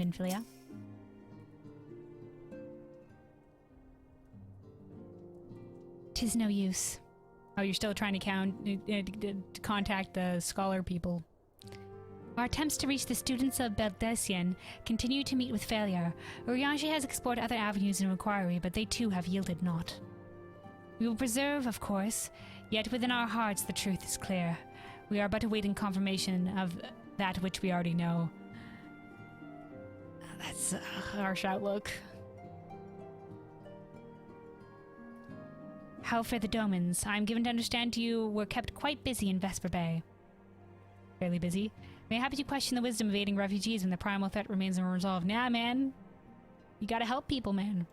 Vinfilia. "'Tis no use." Oh, you're still trying to contact the scholar people. "Our attempts to reach the students of Beldesian continue to meet with failure. Urianger has explored other avenues in inquiry, but they too have yielded naught. We will preserve, of course, yet within our hearts the truth is clear. We are but awaiting confirmation of that which we already know." That's a harsh outlook. "How fare the Domans? I am given to understand you were kept quite busy in Vesper Bay." "Fairly busy. Mayhaps you question the wisdom of aiding refugees when the primal threat remains unresolved." Nah, man. You gotta help people, man.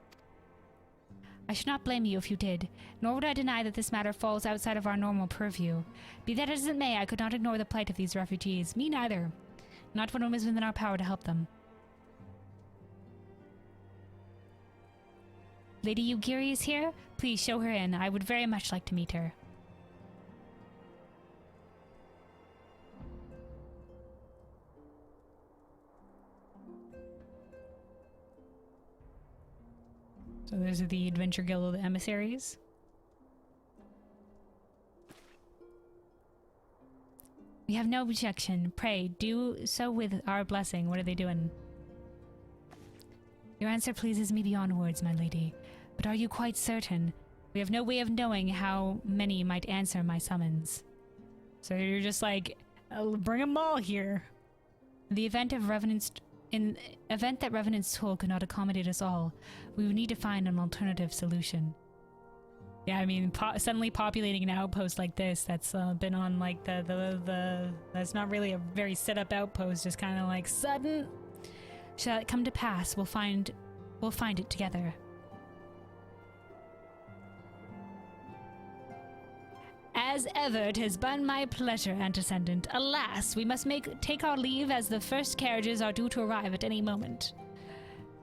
"I should not blame you if you did, nor would I deny that this matter falls outside of our normal purview. Be that as it may, I could not ignore the plight of these refugees. Me neither. Not when it was within our power to help them." "Lady Yugiri is here? Please show her in. I would very much like to meet her." So those are the Adventure Guild of the Emissaries. "We have no objection. Pray, do so with our blessing." What are they doing? "Your answer pleases me beyond words, my lady. But are you quite certain? We have no way of knowing how many might answer my summons." So you're just like, bring them all here. In the event that Revenant's toll could not accommodate us all, we would need to find an alternative solution. Yeah, I mean, suddenly populating an outpost like this that's been on like that's not really a very set up outpost, just kind of like sudden. Shall it come to pass, we'll find it together. "As ever, it has been my pleasure, Antecedent. Alas, we must take our leave as the first carriages are due to arrive at any moment.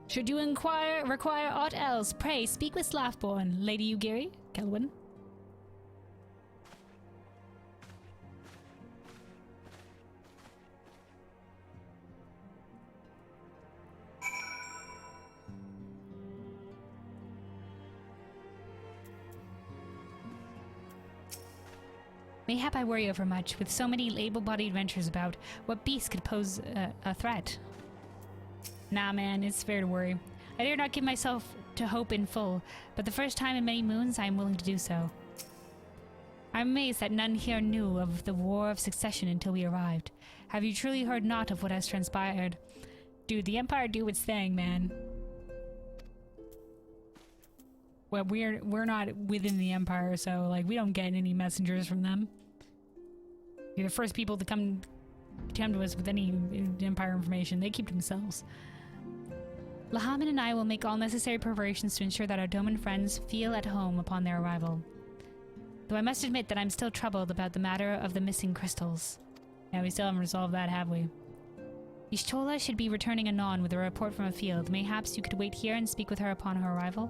Should you require aught else, pray speak with Slathborn, Lady Yugiri, Kelwyn." "Mayhap I worry overmuch. With so many able-bodied adventurers about, what beast could pose a threat?" Nah, man, it's fair to worry. I dare not give myself to hope in full, but the first time in many moons I am willing to do so. I'm amazed that none here knew of the War of Succession until we arrived. Have you truly heard naught of what has transpired? Dude, the Empire do its thing, man. Well, we're not within the Empire, so like we don't get any messengers from them. You're the first people to come to us with any Empire information. They keep to themselves. Lahaman and I will make all necessary preparations to ensure that our Doman friends feel at home upon their arrival. Though I must admit that I'm still troubled about the matter of the missing crystals. Yeah, we still haven't resolved that, have we? Ishtola should be returning anon with a report from a field. Mayhaps you could wait here and speak with her upon her arrival?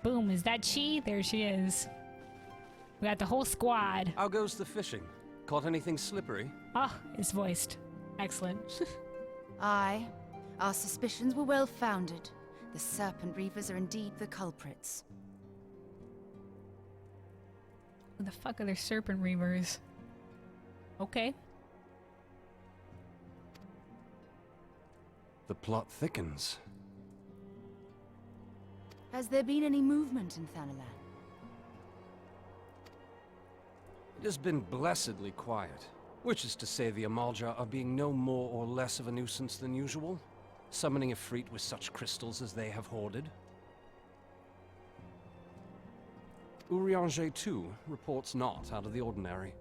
Boom, is that she? There she is. We got the whole squad. How goes the fishing? Caught anything slippery? Ah, it's voiced. Excellent. Aye. Our suspicions were well founded. The Serpent Reavers are indeed the culprits. Who the fuck are their Serpent Reavers? Okay. The plot thickens. Has there been any movement in Thanalan? It has been blessedly quiet, which is to say the Amalja are being no more or less of a nuisance than usual, summoning a Efreet with such crystals as they have hoarded. Urianger, too, reports not out of the ordinary.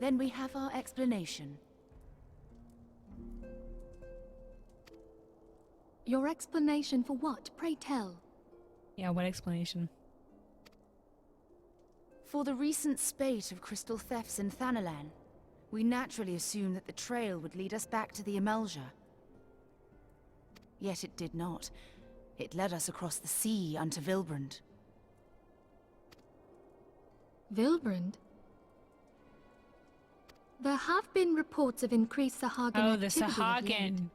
Then we have our explanation. Your explanation for what? Pray tell. Yeah, what explanation? For the recent spate of crystal thefts in Thanalan, we naturally assumed that the trail would lead us back to the Amalja. yet it did not. It led us across the sea unto Vilbrand. Vilbrand? There have been reports of increased Sahagin Oh, the activity of late. Sahagin.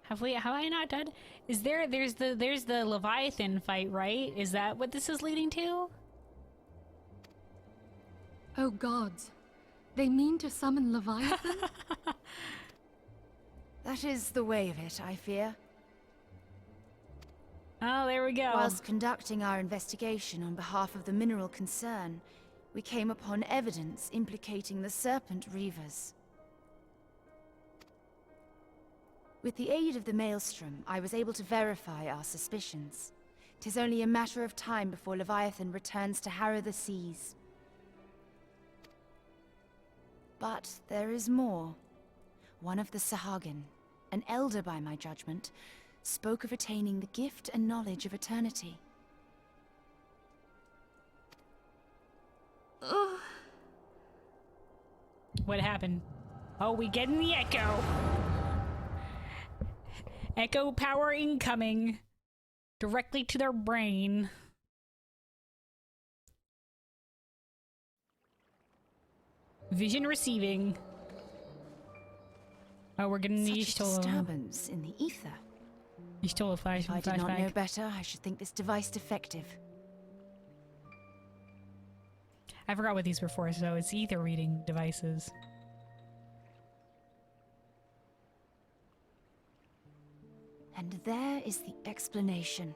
Have I not done? There's the Leviathan fight, right? Is that what this is leading to? Oh gods. They mean to summon Leviathan? That is the way of it, I fear. Oh, there we go. Whilst conducting our investigation on behalf of the mineral concern, we came upon evidence implicating the Serpent Reavers. With the aid of the Maelstrom, I was able to verify our suspicions. 'Tis only a matter of time before Leviathan returns to harrow the seas. But there is more. One of the Sahagin, an elder by my judgment, spoke of attaining the gift and knowledge of eternity. What happened? Oh, we getting the echo. Echo power incoming. Directly to their brain. Vision receiving. Oh, we're getting the Such a disturbance in the ether. You stole a flash If I did not know flashback. better, I should think this device defective. I forgot what these were for, so it's ether reading devices. And there is the explanation.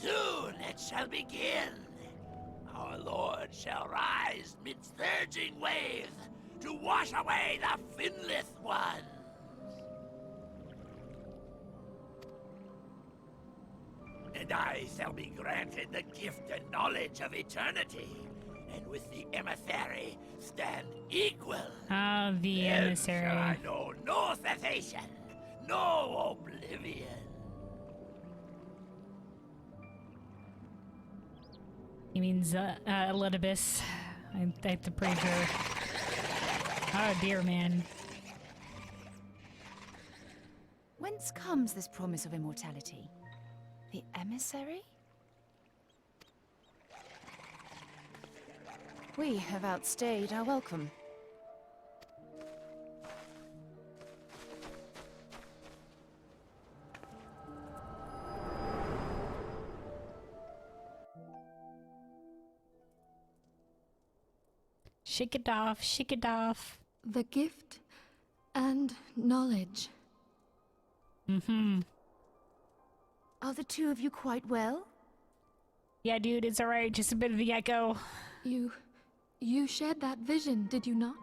Soon it shall begin. Our Lord shall rise midst surging waves to wash away the finless ones. And I shall be granted the gift and knowledge of eternity, and with the emissary stand equal. Ah, the Then emissary. shall I know no cessation, no oblivion. He means, Elidibus. I'm pretty sure. Oh dear, man. Whence comes this promise of immortality? The emissary? We have outstayed our welcome. Shake it off, shake it off. The gift and knowledge. Mm-hmm. Are the two of you quite well? Yeah, dude, it's alright. Just a bit of the echo. You shared that vision, did you not?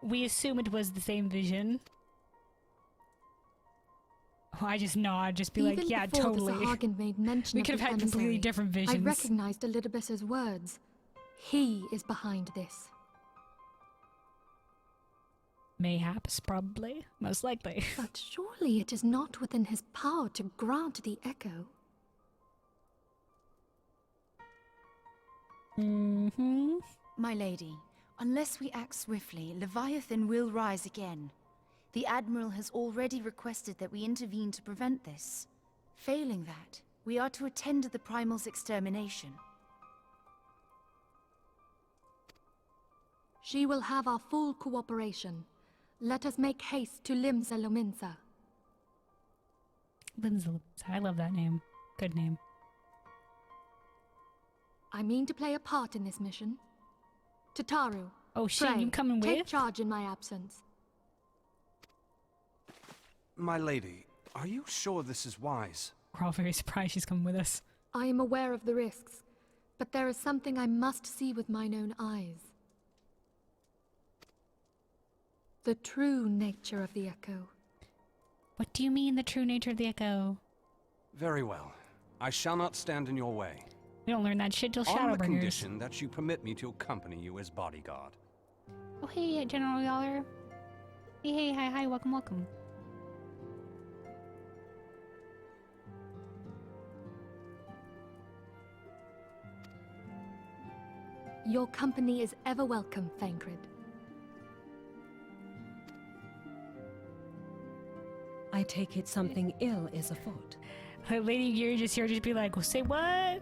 We assume it was the same vision. Oh, I just nod, just be like, yeah, before totally. The Sahagin made mention We of could have the had completely emissary, different I visions. recognized Elidibus's words. He is behind this. Mayhaps, probably. Most likely. But surely it is not within his power to grant the echo. Mm-hmm. My lady, unless we act swiftly, Leviathan will rise again. The Admiral has already requested that we intervene to prevent this. Failing that, we are to attend to the primal's extermination. She will have our full cooperation. Let us make haste to Limsa Lominsa. I love that name. Good name. I mean to play a part in this mission. Tataru, Oh shit, Frey, you coming take with? charge in my absence. My lady, are you sure this is wise? We're all very surprised she's coming with us. I am aware of the risks, but there is something I must see with mine own eyes. The true nature of the echo. What do you mean, the true nature of the echo? Very well. I shall not stand in your way. We don't learn that shit till On the Shadowbringers. condition that you permit me to accompany you as bodyguard. Oh hey, General Yaller. Hey, hi, welcome, welcome. Your company is ever welcome, Thancred. I take it something ill is afoot. Lady Gear just here to be like, well, say what?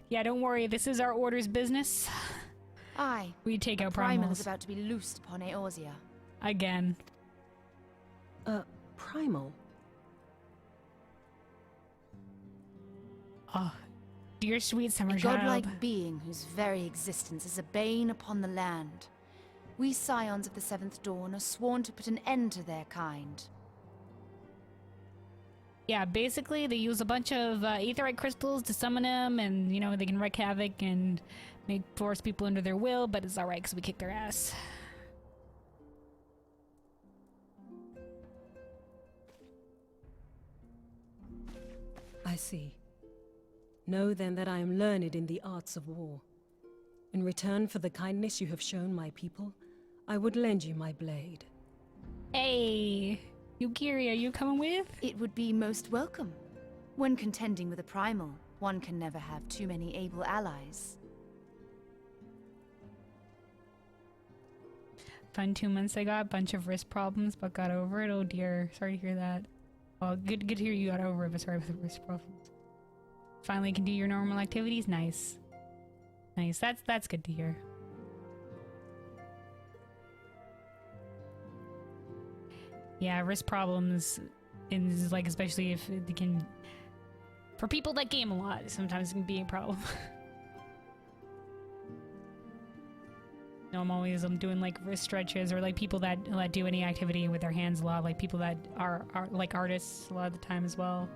Yeah, don't worry, this is our order's business. Aye. We take out primal is primals. about to be loosed upon Eorzea. Again. Primal? Oh, dear sweet summer A child. godlike being whose very existence is a bane upon the land. We scions of the Seventh Dawn are sworn to put an end to their kind. Yeah, basically they use a bunch of aetherite crystals to summon them, and you know they can wreak havoc and force people under their will. But it's all right because we kick their ass. I see. Know then that I am learned in the arts of war. In return for the kindness you have shown my people, I would lend you my blade. Hey, Yukiri, are you coming with? It would be most welcome. When contending with a primal, one can never have too many able allies. Fun 2 months I got a bunch of wrist problems, but got over it. Oh dear, sorry to hear that. Well, good to hear you got over it, but sorry for the wrist problems. Finally can do your normal activities. Nice. Nice. That's good to hear. Yeah, wrist problems is like, especially if it can, for people that game a lot, sometimes it can be a problem. No, I'm always doing like wrist stretches, or like people that do any activity with their hands a lot, like people that are like artists a lot of the time as well.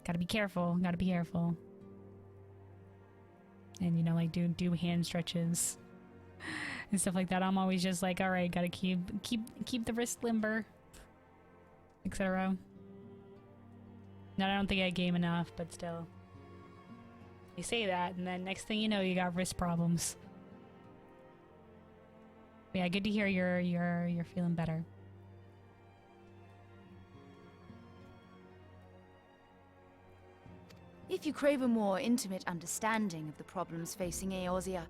Gotta be careful, gotta be careful. And you know, like do hand stretches and stuff like that. I'm always just like, all right, gotta keep the wrist limber, etc. No, I don't think I game enough, but still. You say that, and then next thing you know, you got wrist problems. But yeah, good to hear you're feeling better. If you crave a more intimate understanding of the problems facing Eorzea,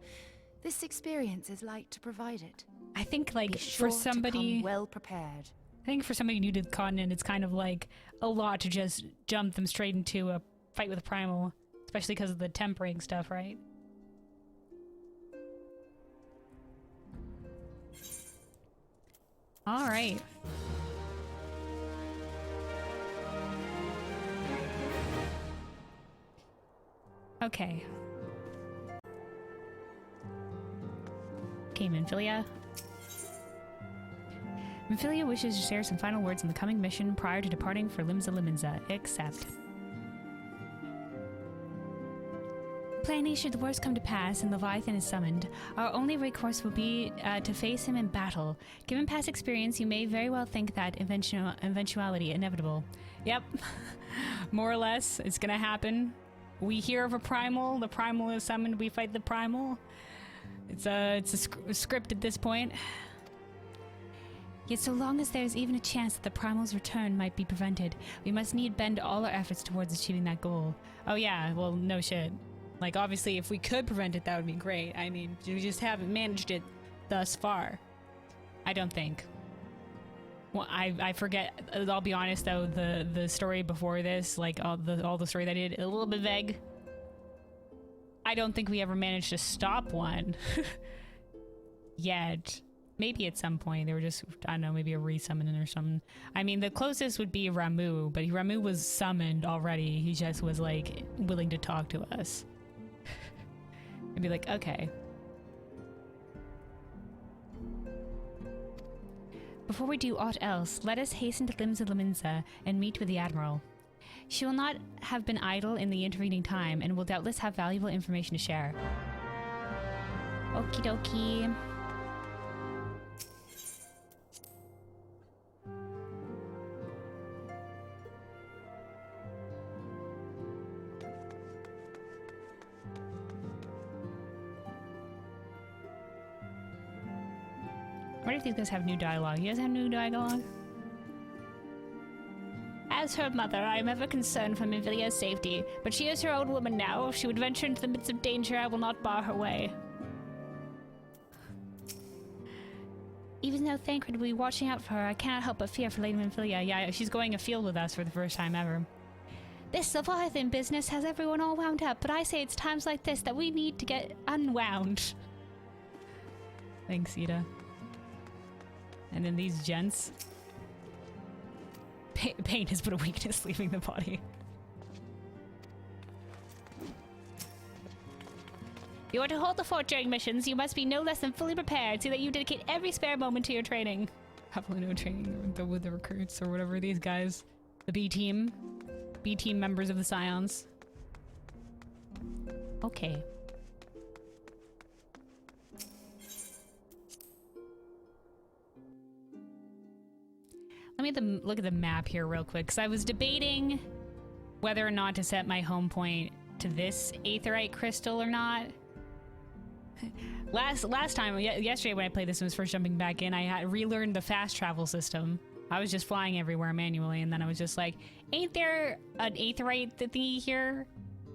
this experience is like to provide it. I think like Be sure for somebody to come well prepared. I think for somebody new to the continent, it's kind of like a lot to just jump them straight into a fight with a primal, especially because of the tempering stuff, right? All right. Okay. Okay, Minfilia. Minfilia wishes to share some final words on the coming mission prior to departing for Liminza, except... Plainly, should the worst come to pass and Leviathan is summoned, our only recourse will be to face him in battle. Given past experience, you may very well think that eventuality inevitable. Yep. More or less, it's gonna happen. We hear of a primal, the primal is summoned, we fight the primal. It's a script at this point. Yet so long as there is even a chance that the primal's return might be prevented, we must need bend all our efforts towards achieving that goal. Oh yeah, well, no shit. Like, obviously, if we could prevent it, that would be great. I mean, we just haven't managed it thus far. I don't think. Well, I forget. I'll be honest, though, the story before this, like, all the story that I did, a little bit vague. I don't think we ever managed to stop one. Yet. Maybe at some point. They were just, I don't know, maybe a resummoning or something. I mean, the closest would be Ramu, but Ramu was summoned already. He just was, like, willing to talk to us. I'd be like, okay. Before we do aught else, let us hasten to Liminza and meet with the Admiral. She will not have been idle in the intervening time and will doubtless have valuable information to share. Okie dokie. I wonder if these guys have new dialogue. You guys have new dialogue? As her mother, I am ever concerned for Minfilia's safety, but she is her own woman now. If she would venture into the midst of danger, I will not bar her way. Even though Thancred will be watching out for her, I cannot help but fear for Lady Minfilia. Yeah, she's going afield with us for the first time ever. This Leviathan business has everyone all wound up, but I say it's times like this that we need to get unwound. Thanks, Ida. And then these gents. Pain is but a weakness leaving the body. If you are to hold the fort during missions, you must be no less than fully prepared so that you dedicate every spare moment to your training. Probably no training with the recruits or whatever these guys. The B team. B team members of the Scions. Okay. Let me look at the map here real quick, because I was debating whether or not to set my home point to this aetherite crystal or not. Last time, yesterday when I played this and was first jumping back in, I had relearned the fast travel system. I was just flying everywhere manually, and then I was just like, ain't there an aetherite thingy here?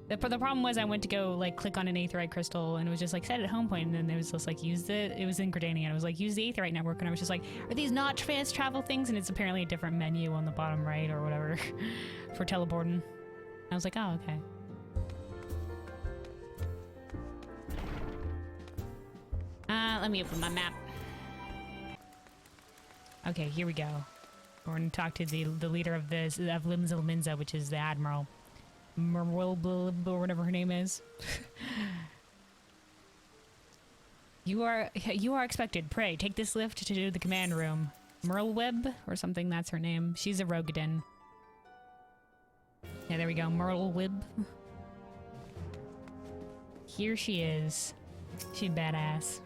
The problem was I went to go like click on an aetherite crystal and it was just like set at home point, and then it was just like it was in Gridania, and it was like use the aetherite network, and I was just like, are these not fast travel things? And it's apparently a different menu on the bottom right or whatever for teleporting. I was like, oh, okay. Let me open my map. Okay, here we go. We're gonna talk to the leader of Limzil Minza, which is the Admiral. Merwilb, or whatever her name is. You are expected. Pray, take this lift to the command room. Merlweb, or something, that's her name. She's a Rogadin. Yeah, there we go, Merlweb. Here she is. She's badass.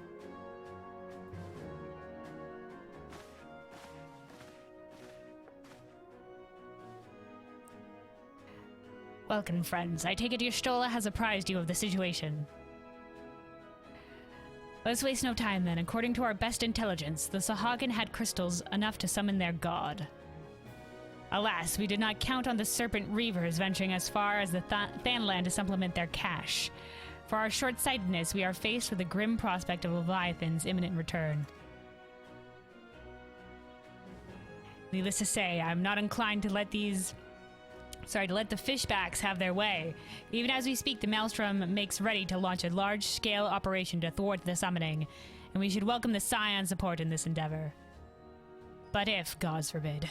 Welcome, friends. I take it your Stola has apprised you of the situation. Let's waste no time then. According to our best intelligence, the Sahagin had crystals enough to summon their god. Alas, we did not count on the Serpent Reavers venturing as far as the Thanland to supplement their cache. For our short-sightedness, we are faced with the grim prospect of Leviathan's imminent return. Needless to say, I'm not inclined to let the fishbacks have their way. Even as we speak, the Maelstrom makes ready to launch a large-scale operation to thwart the summoning, and we should welcome the Scion support in this endeavor. But if, gods forbid,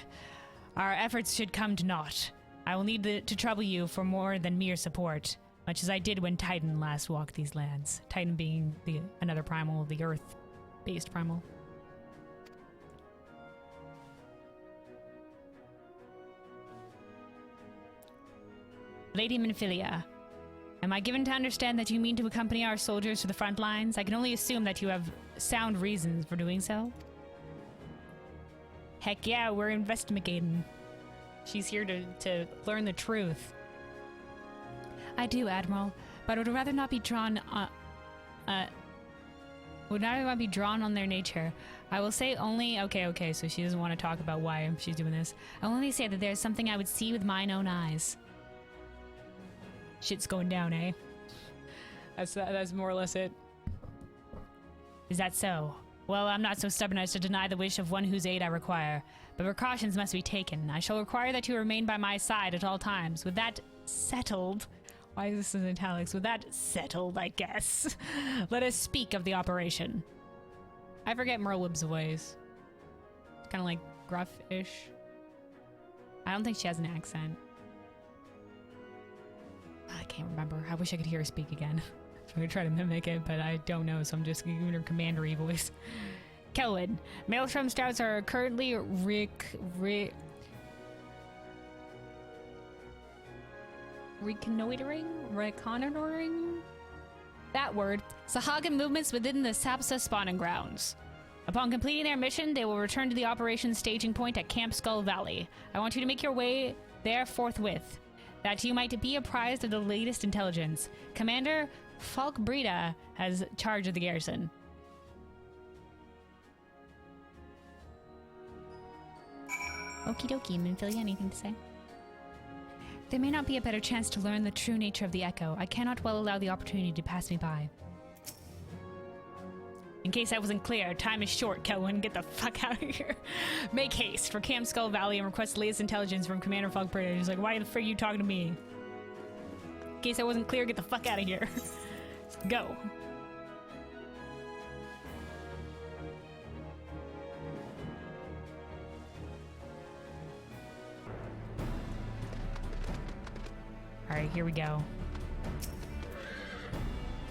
our efforts should come to naught, I will need to trouble you for more than mere support, much as I did when Titan last walked these lands. Titan being another primal, the Earth-based primal. Lady Minfilia, am I given to understand that you mean to accompany our soldiers to the front lines? I can only assume that you have sound reasons for doing so. Heck yeah, we're investigating. She's here to learn the truth. I do, Admiral, but I would rather not be drawn on their nature. I will say only... Okay, so she doesn't want to talk about why she's doing this. I will only say that there's something I would see with mine own eyes. Shit's going down, eh? That's more or less it. Is that so? Well, I'm not so stubborn as to deny the wish of one whose aid I require, but precautions must be taken. I shall require that you remain by my side at all times. With that settled... Why is this in italics? With that settled, I guess. Let us speak of the operation. I forget Merlib's voice. It's kind of like gruff-ish. I don't think she has an accent. I can't remember. I wish I could hear her speak again. So I'm gonna try to mimic it, but I don't know, so I'm just giving her commandery voice. Kelwyn, Maelstrom scouts are currently reconnoitering? That word. Sahagin movements within the Sapsa spawning grounds. Upon completing their mission, they will return to the operations staging point at Camp Skull Valley. I want you to make your way there forthwith, that you might be apprised of the latest intelligence. Commander Falk Breda has charge of the garrison. Okie dokie, Minfilia, anything to say? There may not be a better chance to learn the true nature of the Echo. I cannot well allow the opportunity to pass me by. case that wasn't clear, time is short, Kelwin. Get the fuck out of here. Make haste for Camp Skull Valley and request the latest intelligence from Commander Fogbrader. He's like, why the frick are you talking to me? In case that wasn't clear, get the fuck out of here. Go. Alright, here we go.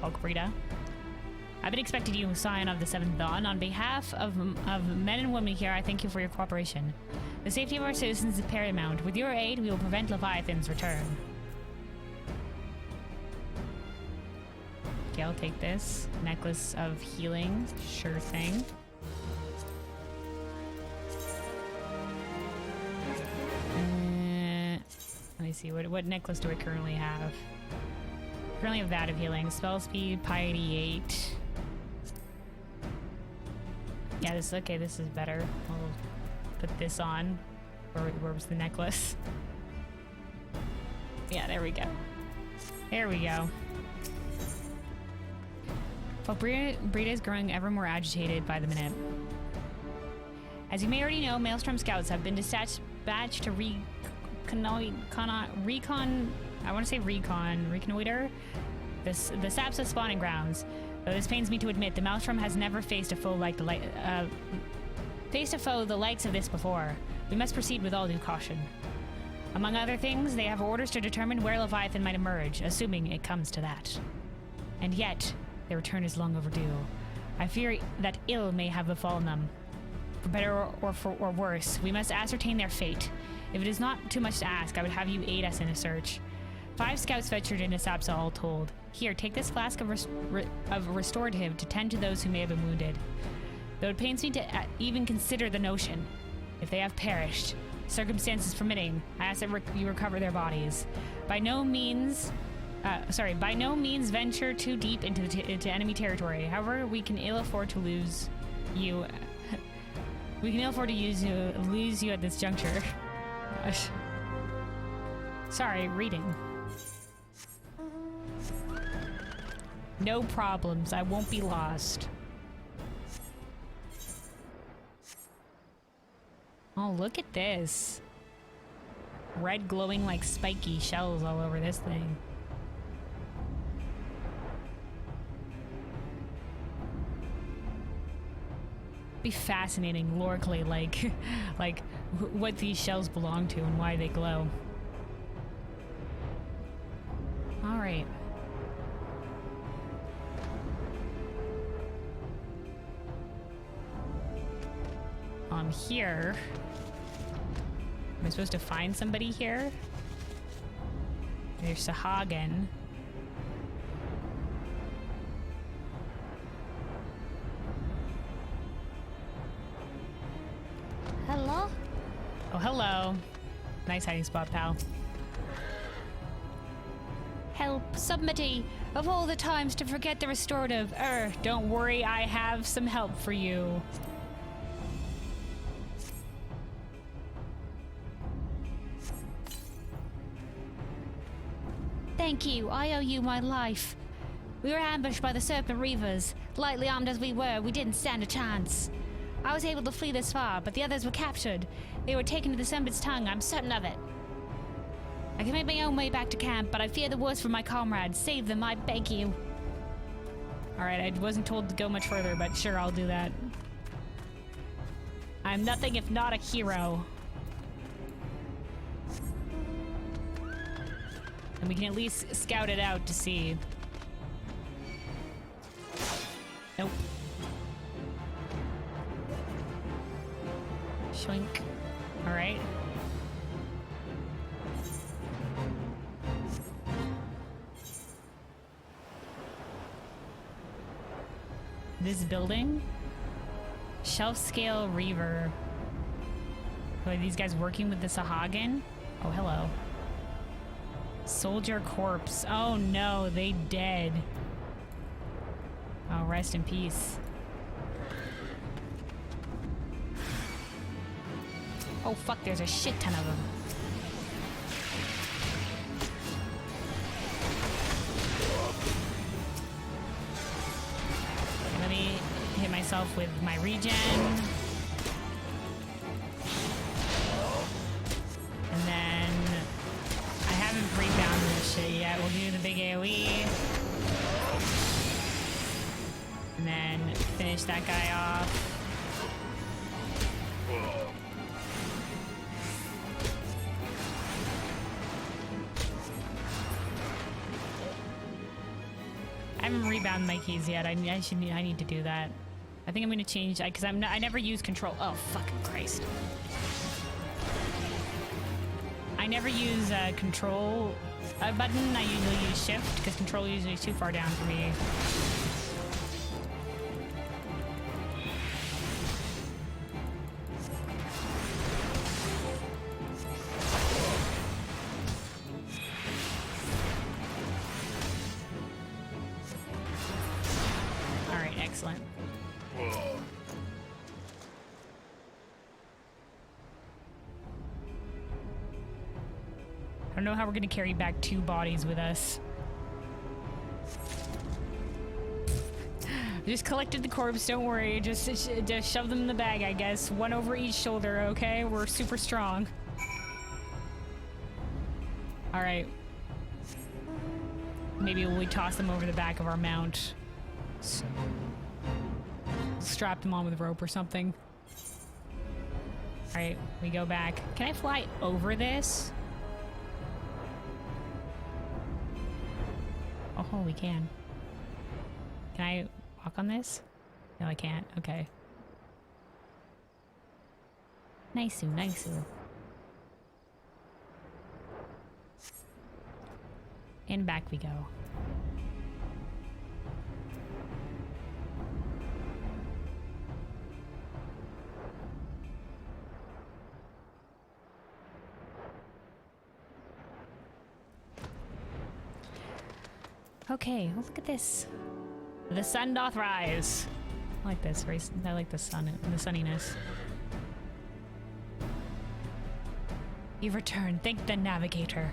Fogbrader. I've been expecting you, Scion of the Seventh Dawn. On behalf of men and women here, I thank you for your cooperation. The safety of our citizens is paramount. With your aid, we will prevent Leviathan's return. Okay, I'll take this. Necklace of healing. Sure thing. Let me see. What necklace do I currently have? Currently have that of healing. Spell speed, piety 8. Yeah, this is better. I'll put this on. Where was the necklace? Yeah, there we go. There we go. Brita is growing ever more agitated by the minute. As you may already know, Maelstrom scouts have been dispatched to reconnoiter the Sapsa spawning grounds. Though this pains me to admit, the Maelstrom has never faced a foe the likes of this before. We must proceed with all due caution. Among other things, they have orders to determine where Leviathan might emerge, assuming it comes to that. And yet, their return is long overdue. I fear that ill may have befallen them. For better or worse, we must ascertain their fate. If it is not too much to ask, I would have you aid us in a search. 5 scouts ventured into Sapsa, all told. Here, take this flask of restorative to tend to those who may have been wounded. Though it pains me to even consider the notion. If they have perished, circumstances permitting, I ask that you recover their bodies. By no means venture too deep into enemy territory. However, we can ill afford to lose you. We can ill afford to lose you at this juncture. Gosh. Sorry, reading. No problems. I won't be lost. Oh, look at this. Red glowing like spiky shells all over this thing. Be fascinating lorically, like what these shells belong to and why they glow. All right. Here. Am I supposed to find somebody here? There's Sahagin. Hello? Oh, hello. Nice hiding spot, pal. Help, submittee! Of all the times to forget the restorative. Don't worry, I have some help for you. Thank you, I owe you my life. We were ambushed by the Serpent Reavers. Lightly armed as we were, we didn't stand a chance. I was able to flee this far, but the others were captured. They were taken to the Serpent's tongue, I'm certain of it. I can make my own way back to camp, but I fear the worst for my comrades. Save them, I beg you. Alright, I wasn't told to go much further, but sure, I'll do that. I'm nothing if not a hero. And we can at least scout it out to see. Nope. Shoink. Alright. This building? Shelf scale reaver. Are these guys working with the Sahagin? Oh, hello. Soldier corpse. Oh no, they dead. Oh, rest in peace. Oh fuck, there's a shit ton of them. Let me hit my myself with my regen. And then I haven't rebounded this shit yet. We'll do the big AoE. And then finish that guy off. I haven't rebound my keys yet. I need to do that. I think I'm gonna change because I never use control. Oh fucking Christ! I never use control button. I usually use shift because control usually is too far down for me. Excellent. I don't know how we're gonna carry back 2 bodies with us. Just collected the corpse, don't worry. Just shove them in the bag, I guess. 1 over each shoulder, okay? We're super strong. Alright. Maybe we toss them over the back of our mount. Strap them on with rope or something. Alright, we go back. Can I fly over this? Oh, we can. Can I walk on this? No, I can't. Okay. Nice-oo, nice-oo. And back we go. Okay, well, look at this. The sun doth rise. I like this. I like the sun and the sunniness. You've returned. Thank the navigator.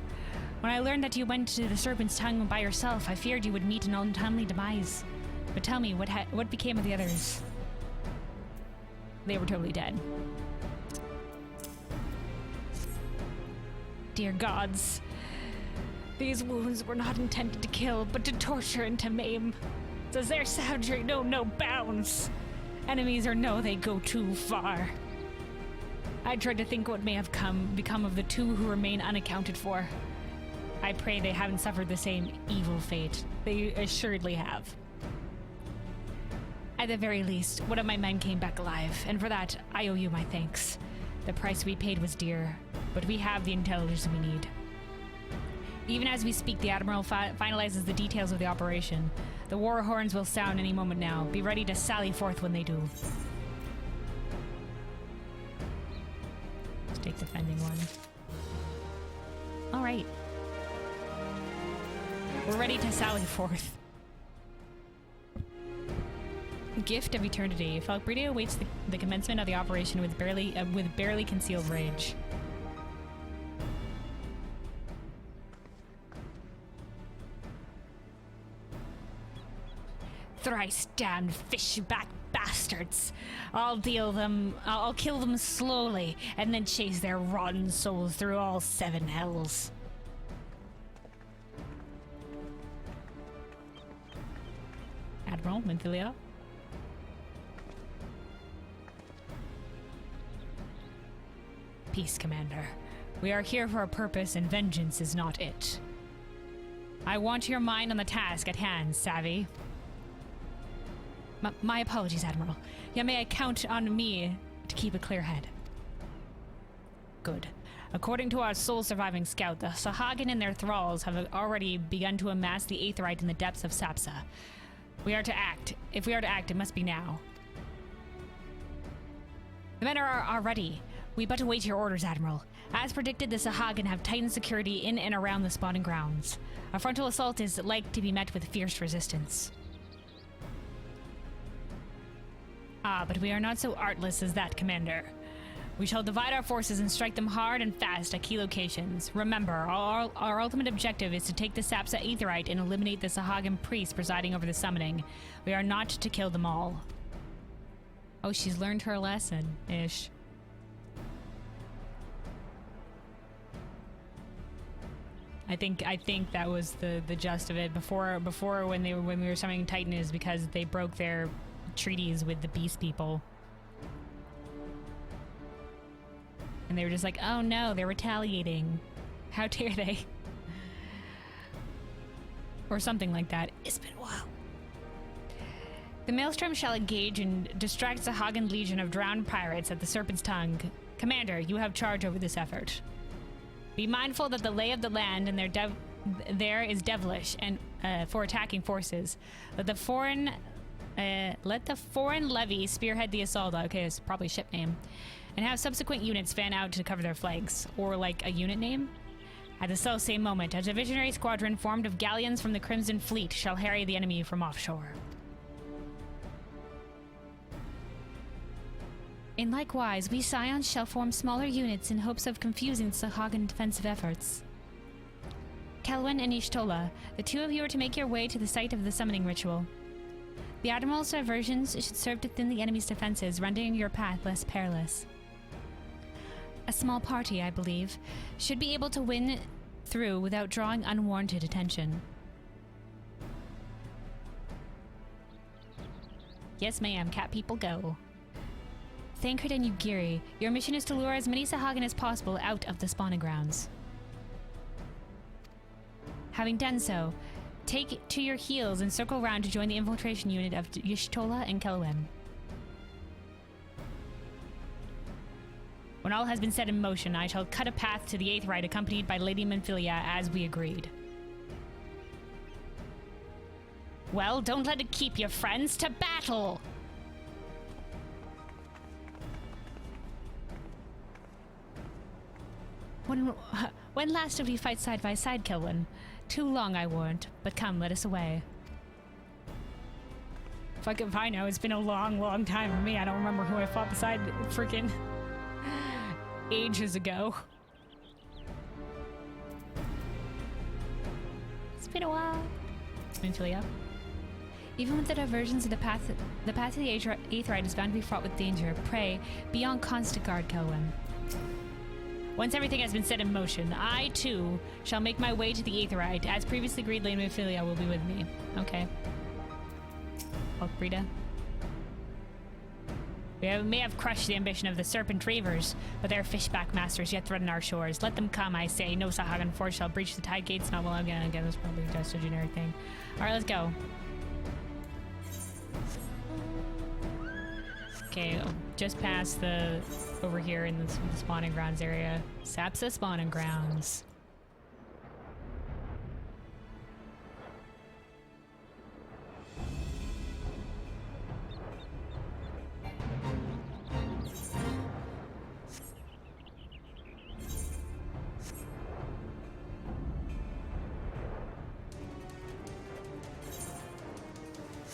When I learned that you went to the Serpent's Tongue by yourself, I feared you would meet an untimely demise. But tell me, what became of the others? They were totally dead. Dear gods. These wounds were not intended to kill, but to torture and to maim. Does their savagery know no bounds? Enemies or no, they go too far. I tried to think what may have become of the 2 who remain unaccounted for. I pray they haven't suffered the same evil fate. They assuredly have. At the very least, one of my men came back alive, and for that, I owe you my thanks. The price we paid was dear, but we have the intelligence we need. Even as we speak, the Admiral finalizes the details of the operation. The war horns will sound any moment now. Be ready to sally forth when they do. Let's take defending one. All right. We're ready to sally forth. Gift of Eternity. Falkbrida awaits the commencement of the operation with barely concealed rage. Thrice damned fishback bastards. I'll kill them slowly, and then chase their rotten souls through all 7 hells. Admiral Menthilia. Peace, Commander. We are here for a purpose, and vengeance is not it. I want your mind on the task at hand, savvy? My apologies, Admiral. Yet may I count on me to keep a clear head. Good. According to our sole surviving scout, the Sahagin and their thralls have already begun to amass the aetheryte in the depths of Sapsa. We are to act. If we are to act, it must be now. The men are ready. We but await your orders, Admiral. As predicted, the Sahagin have tightened security in and around the spawning grounds. A frontal assault is like to be met with fierce resistance. Ah, but we are not so artless as that, Commander. We shall divide our forces and strike them hard and fast at key locations. Remember, our ultimate objective is to take the Sapsa aetheryte and eliminate the Sahagin priest presiding over the summoning. We are not to kill them all. Oh, she's learned her lesson-ish. I think that was the gist of it. Before when we were summoning Titan is because they broke their treaties with the Beast People. And they were just like, oh no, they're retaliating. How dare they? Or something like that. It's been a while. The Maelstrom shall engage and distract the Sahagin Legion of drowned pirates at the Serpent's Tongue. Commander, you have charge over this effort. Be mindful that the lay of the land and there is devilish and for attacking forces. Let the foreign levy spearhead the assault. Okay, it's probably a ship name. And have subsequent units fan out to cover their flanks. Or like a unit name? At the self-same moment, a divisionary squadron formed of galleons from the Crimson Fleet shall harry the enemy from offshore. In likewise, we Scions shall form smaller units in hopes of confusing Sahagin defensive efforts. Kelwyn and Y'shtola, the two of you are to make your way to the site of the summoning ritual. The Admiral's diversions should serve to thin the enemy's defenses, rendering your path less perilous. A small party, I believe, should be able to win through without drawing unwarranted attention. Yes, ma'am. Cat people go. Thancred and Ugiri, your mission is to lure as many Sahagin as possible out of the spawning grounds. Having done so, take to your heels and circle round to join the infiltration unit of Y'shtola and Kelwyn. When all has been set in motion, I shall cut a path to the Aetheryte accompanied by Lady Menphilia as we agreed. Well, don't let it keep your friends to battle! When last did we fight side by side, Kelwyn? Too long, I warrant. But come, let us away. Fuck if I know. It's been a long, long time for me. I don't remember who I fought beside freaking ages ago. It's been a while. Mentally. Even with the diversions of the path to the Aetheryte is bound to be fraught with danger. Pray, be on constant guard, Kelwyn. Once everything has been set in motion, I, too, shall make my way to the Aetheryte. As previously agreed, Lady Menphilia will be with me. Okay. Hulk Brita. We may have crushed the ambition of the Serpent Reavers, but their fishback masters yet threaten our shores. Let them come, I say. No Sahagin force shall breach the tide gates. Not well again. That's probably just a generic thing. Alright, let's go. Okay, just past the... over here in the spawning grounds area. Sapsa spawning grounds.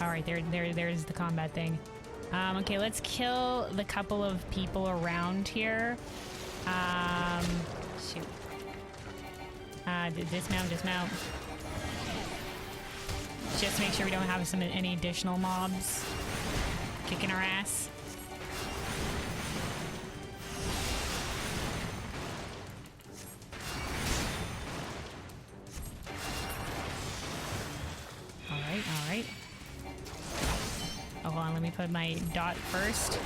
Alright, there's the combat thing. Okay, let's kill the couple of people around here. Shoot. Dismount. Just to make sure we don't have any additional mobs kicking our ass. Alright. Hold on, let me put my dot first.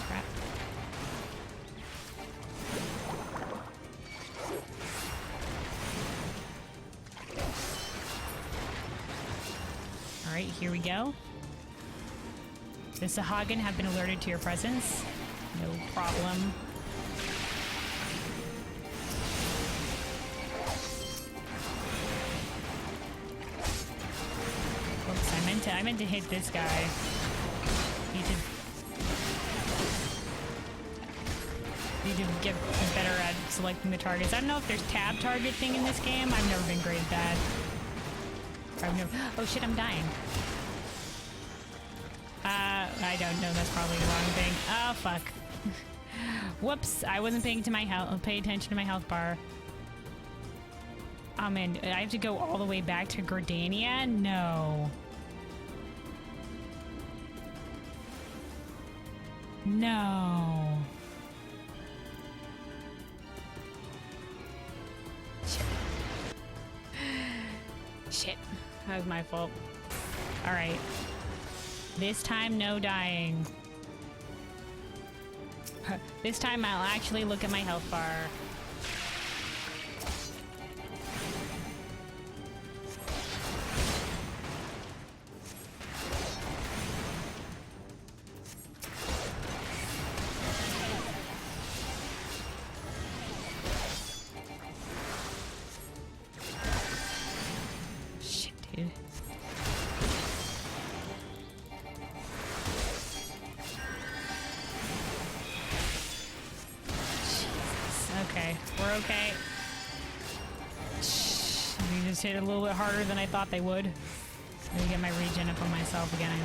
Crap. Alright, here we go. The Sahagin have been alerted to your presence. No problem. I meant to hit this guy. Need to get better at selecting the targets. I don't know if there's tab target thing in this game. I've never been great at that. Oh shit, I'm dying. I don't know. That's probably the wrong thing. Oh fuck. Whoops! I wasn't paying attention to my health bar. Oh man, I have to go all the way back to Gordania? No. No. Shit. Shit. That was my fault. Alright. This time, no dying. This time, I'll actually look at my health bar. Okay. You just hit a little bit harder than I thought they would. Let me get my regen up on myself again.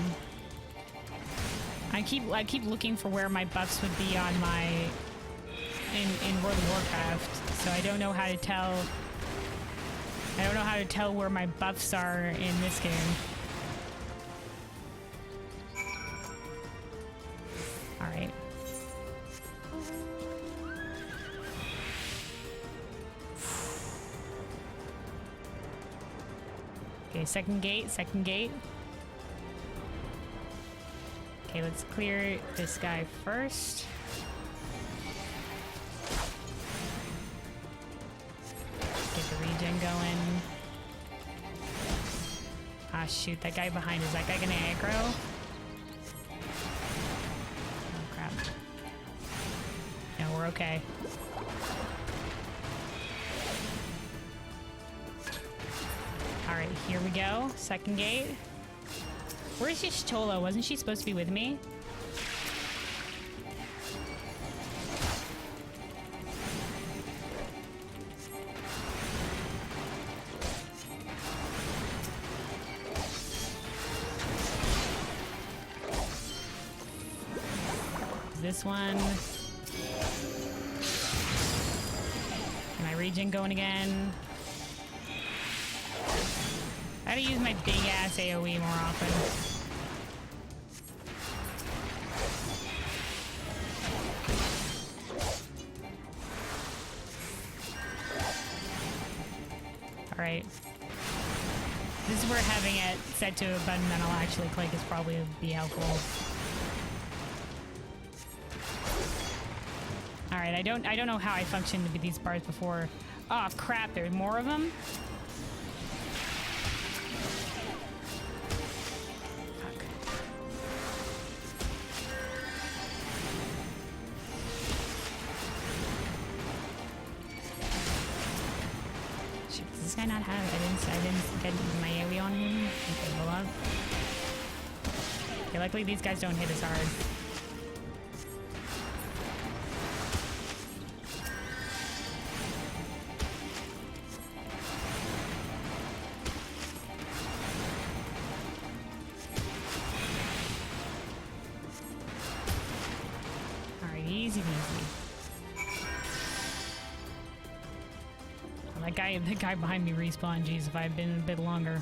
I keep looking for where my buffs would be on my in World of Warcraft, so I don't know how to tell. I don't know how to tell where my buffs are in this game. All right. Okay, second gate, second gate. Okay, let's clear this guy first. Get the regen going. Ah, shoot, that guy behind, is that guy gonna aggro? Oh, crap. No, we're okay. Alright, here we go. Second gate. Where's Y'shtola? Wasn't she supposed to be with me? This one. Get my regen going again. I gotta use my big ass AoE more often. Alright. This is where having it set to a button that I'll actually click is probably be helpful. Alright, I don't know how I functioned with these bars before. Oh crap, there's more of them? I not have? I didn't get my AoE on him. Okay, hold on. Okay, luckily these guys don't hit as hard. Alright, easy peasy. The guy behind me respawned. Jeez, if I had been a bit longer.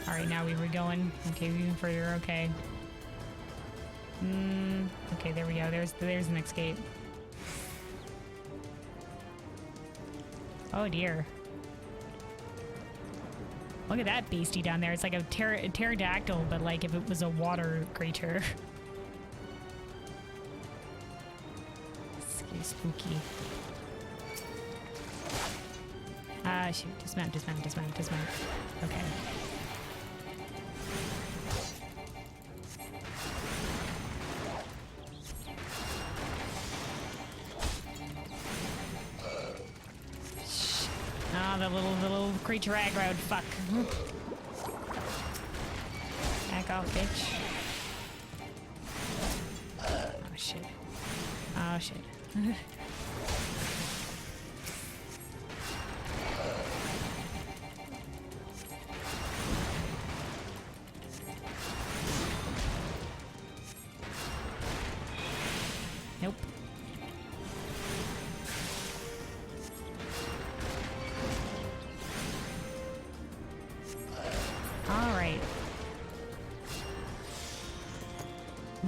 Alright, now we were going. Okay, even further. Okay. Okay, there we go. There's the next gate. Oh dear. Look at that beastie down there. It's like a pterodactyl, but like if it was a water creature. It's spooky. Ah, shoot. Dismount. Okay. Oh, the little creature aggroed. Fuck. Back off, bitch. Oh, shit. Oh, shit.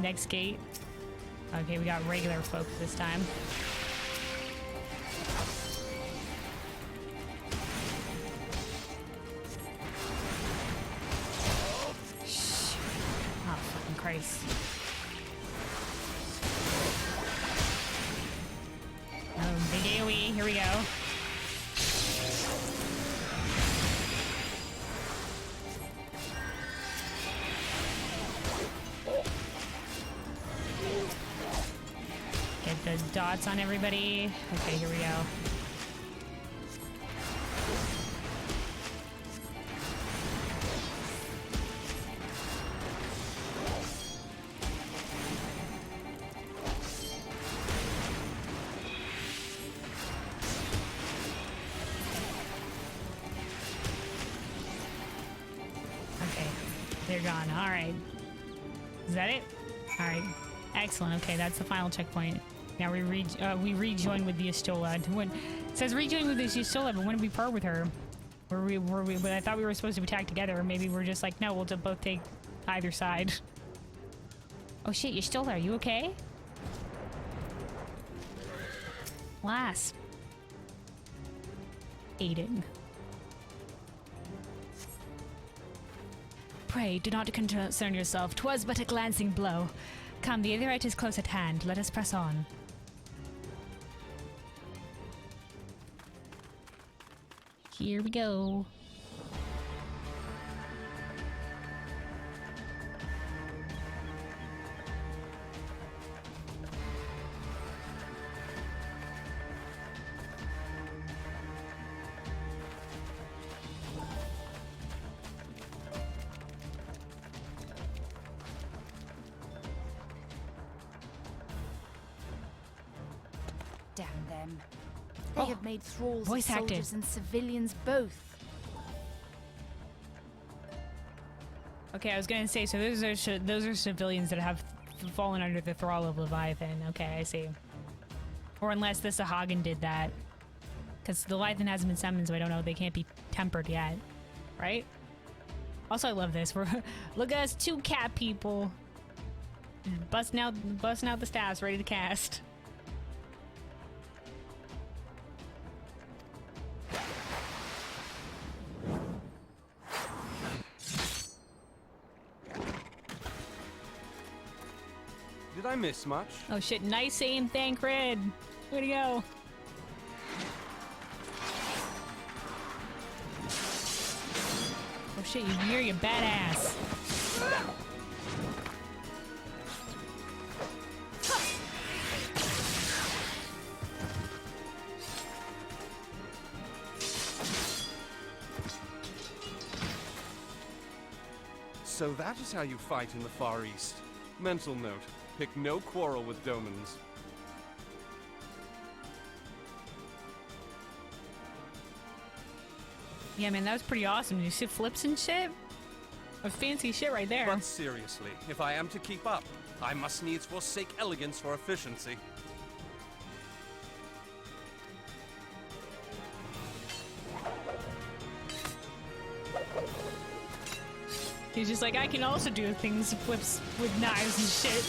Next gate. Okay, we got regular folk this time. Shh. Oh, fucking Christ. Oh, big AoE. Here we go. Get the dots on everybody. Okay, here we go. Okay, they're gone. All right. Is that it? All right. Excellent. Okay, that's the final checkpoint. Now we rejoin with the Estola. When it says rejoin with the Estola, but when did we part with her? Were we? But I thought we were supposed to attack together. Or maybe we're just like, no, we'll just both take either side. Oh shit, Estola, are you okay? Last. Aiding. Pray, do not concern yourself. 'Twas but a glancing blow. Come, the Aetherite is close at hand. Let us press on. Here we go. Damn them. They have made thralls of voice acted. soldiers and civilians both. Okay, I was gonna say, so those are civilians that have fallen under the thrall of Leviathan. Okay, I see. Or unless the Sahagin did that. Because the Leviathan hasn't been summoned, so I don't know. They can't be tempered yet. Right? Also, I love this. Look at us, 2 cat people. Busting out the staffs, ready to cast. Did I miss much? Oh shit, nice aim, Thancred. Way to go. Oh shit, you're badass. So that is how you fight in the Far East. Mental note. Pick no quarrel with Domans. Yeah, man, that was pretty awesome. You see flips and shit? A fancy shit right there. But seriously, if I am to keep up, I must needs forsake elegance for efficiency. He's just like, I can also do things, flips with knives and shit.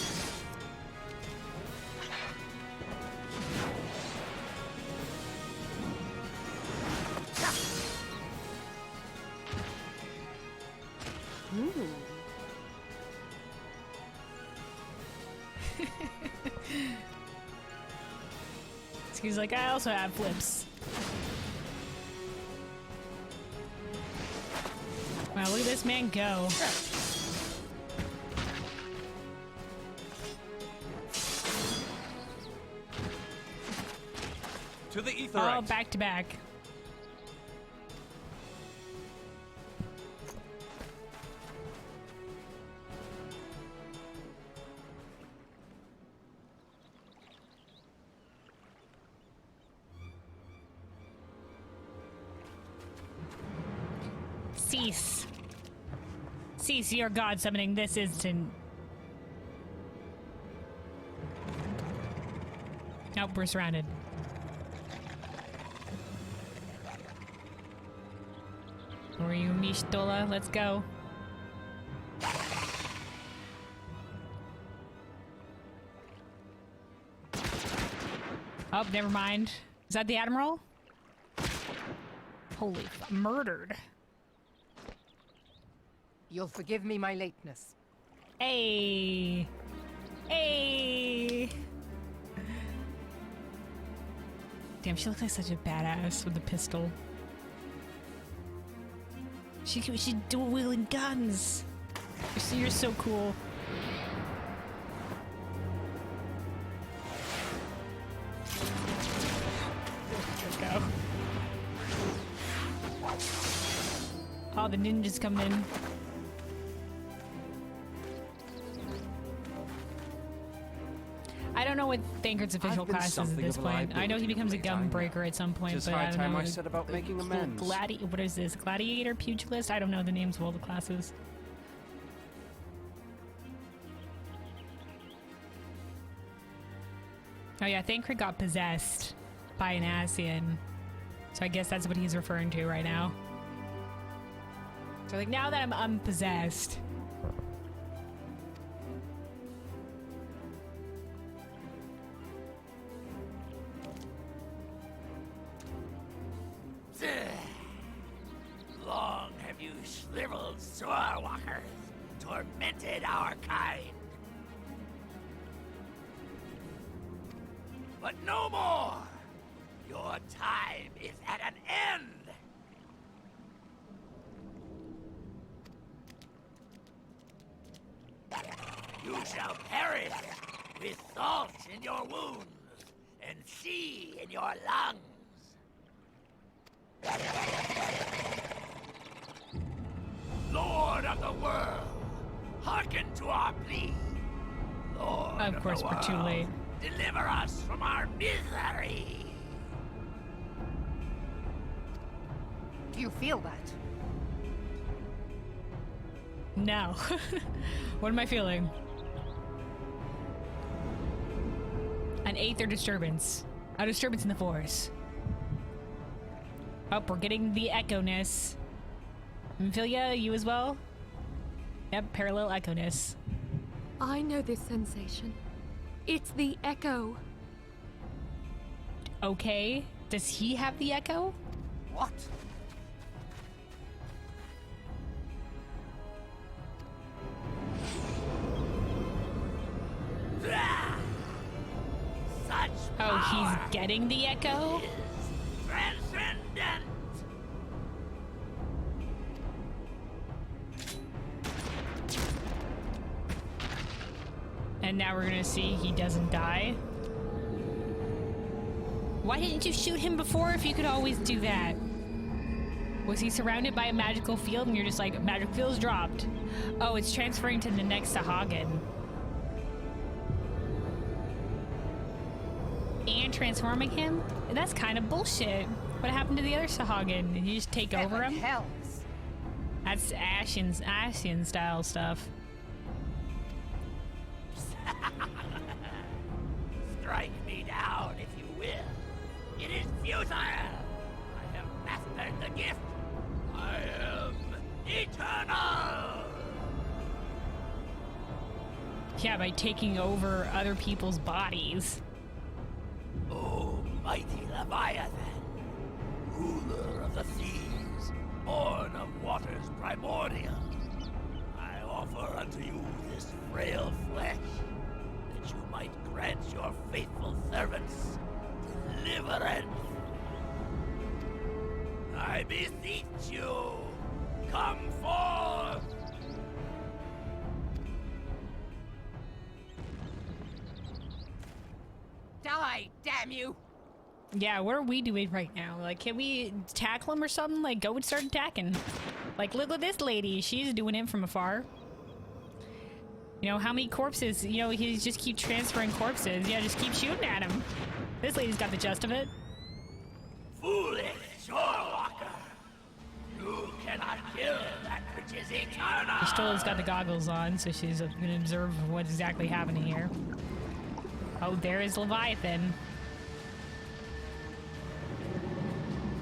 So he's like, I also have flips. Wow, look at this man go. To the Aetherite. Oh, back to back. Cease. Cease your god summoning this instant. Nope, we're surrounded. Were you Mishtola? Let's go. Oh, never mind. Is that the Admiral? Holy murdered. You'll forgive me my lateness. Hey. Hey. Damn, she looks like such a badass with the pistol. She's dual wielding guns. You're so cool. Let's go. Oh, the ninjas coming in. I don't know what Thancred's official class is at this point. I know he becomes a gun breaker at some point, Just but high I don't time know. I set about making amends. What is this? Gladiator, pugilist? I don't know the names of all the classes. Oh yeah, Thancred got possessed by an Ascian. So I guess that's what he's referring to right now. So like, now that I'm unpossessed. Long have you shriveled swordwalkers tormented our kind. But no more! Your time is at an end! You shall perish with salt in your wounds and sea in your lungs. Lord of the world, hearken to our plea. Lord Of course, the we're too world, late. deliver us from our misery. Do you feel that? No. What am I feeling? An aether disturbance. A disturbance in the force. Oh, we're getting the echo-ness. Amphilia, you as well? Yep, parallel echo-ness. I know this sensation. It's the echo. Okay. Does he have the echo? What? Such Oh, power he's getting the echo? is transcendent. And now we're gonna see he doesn't die. Why didn't you shoot him before if you could always do that? Was he surrounded by a magical field and you're just like, magic field's dropped? Oh, it's transferring to the next Sahagin. And transforming him? That's kind of bullshit. What happened to the other Sahagin? Did you just take over him? Hells. That's Ascian style stuff. Strike me down if you will. It is futile. I have mastered the gift. I am eternal. Yeah, by taking over other people's bodies. O mighty Leviathan, ruler of the seas, born of waters primordial, I offer unto you this frail flesh, that you might grant your faithful servants deliverance. I beseech you, come forth! Die, damn you! Yeah, what are we doing right now? Like, can we tackle him or something? Like, go and start attacking. Like, look at this lady. She's doing it from afar. You know, how many corpses? You know, he just keep transferring corpses. Yeah, just keep shooting at him. This lady's got the gist of it. Foolish shorewalker! You cannot kill that which is eternal! Stola's got the goggles on, so she's gonna observe what's exactly happening here. Oh, there is Leviathan.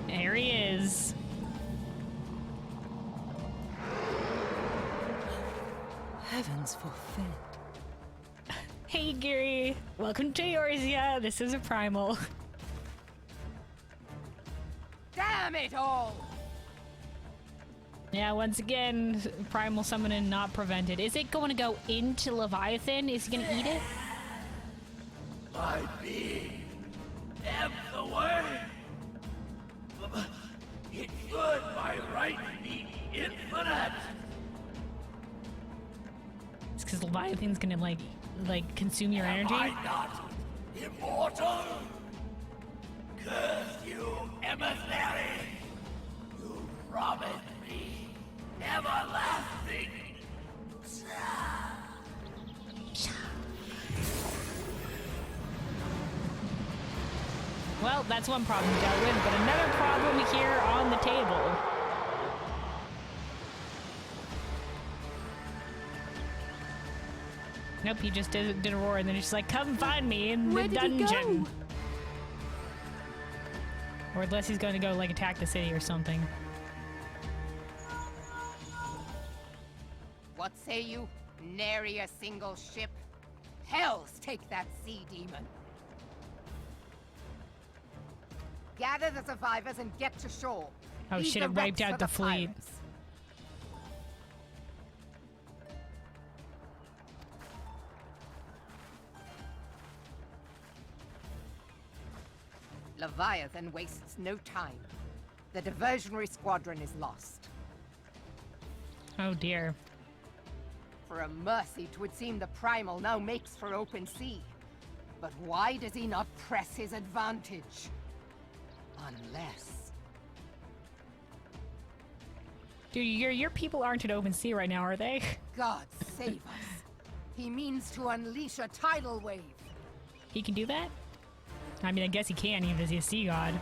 There he is. Heavens forfend. Hey Gary, welcome to Eorzea. This is a primal. Damn it all! Yeah, once again, primal summoning not prevented. Is it going to go into Leviathan? Is he going to eat it? My being am the way. It should by right be infinite. It's because Leviathan's going to like consume your energy. Am I not immortal? Curse you, emissary! You promised me everlasting. Well, that's one problem dealt with, but another problem here on the table. Nope, he just did a roar and then he's just like, come find me in Where the did he dungeon. go? Or unless he's going to go like attack the city or something. What say you? Nary a single ship? Hells take that sea demon. Gather the survivors and get to shore. Oh Leave shit, the it wiped wrecks out for the fleet. pirates. Leviathan wastes no time. The diversionary squadron is lost. Oh dear. For a mercy, 'twould seem the primal now makes for open sea. But why does he not press his advantage? Unless... Dude, your people aren't at open sea right now, are they? God save us. He means to unleash a tidal wave. He can do that? I mean, I guess he can, even as he's a sea god.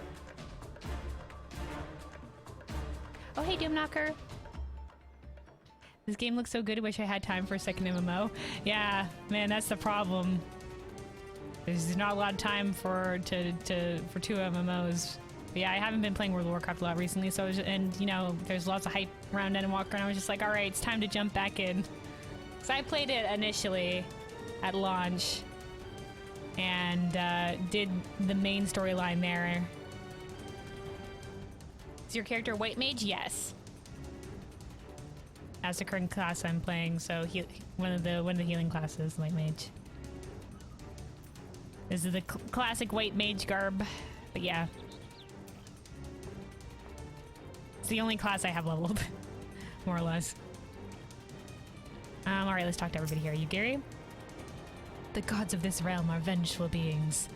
Oh, hey, Doomknocker. This game looks so good, I wish I had time for a second MMO. Yeah, man, that's the problem. There's not a lot of time for two MMOs. But yeah, I haven't been playing World of Warcraft a lot recently, so and you know, there's lots of hype around Endwalker, and I was just like, all right, it's time to jump back in. Because I played it initially at launch, and did the main storyline there. Is your character White Mage? Yes. That's the current class I'm playing, so one of the healing classes, White Mage. This is the classic White Mage garb, but yeah. It's the only class I have leveled, more or less. Alright, let's talk to everybody here. You Gary? The gods of this realm are vengeful beings.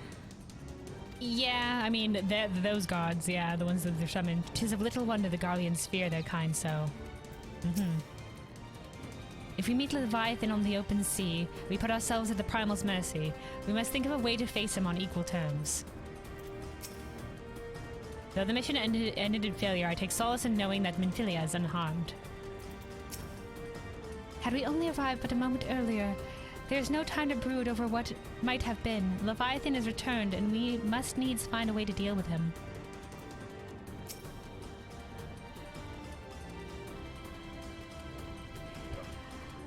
Yeah, I mean, those gods, yeah, the ones that they're summoned. 'Tis of little wonder the Garleans fear their kind so. If we meet Leviathan on the open sea, we put ourselves at the primal's mercy. We must think of a way to face him on equal terms. Though the mission ended in failure, I take solace in knowing that Minfilia is unharmed. Had we only arrived but a moment earlier, there is no time to brood over what might have been. Leviathan is returned, and we must needs find a way to deal with him.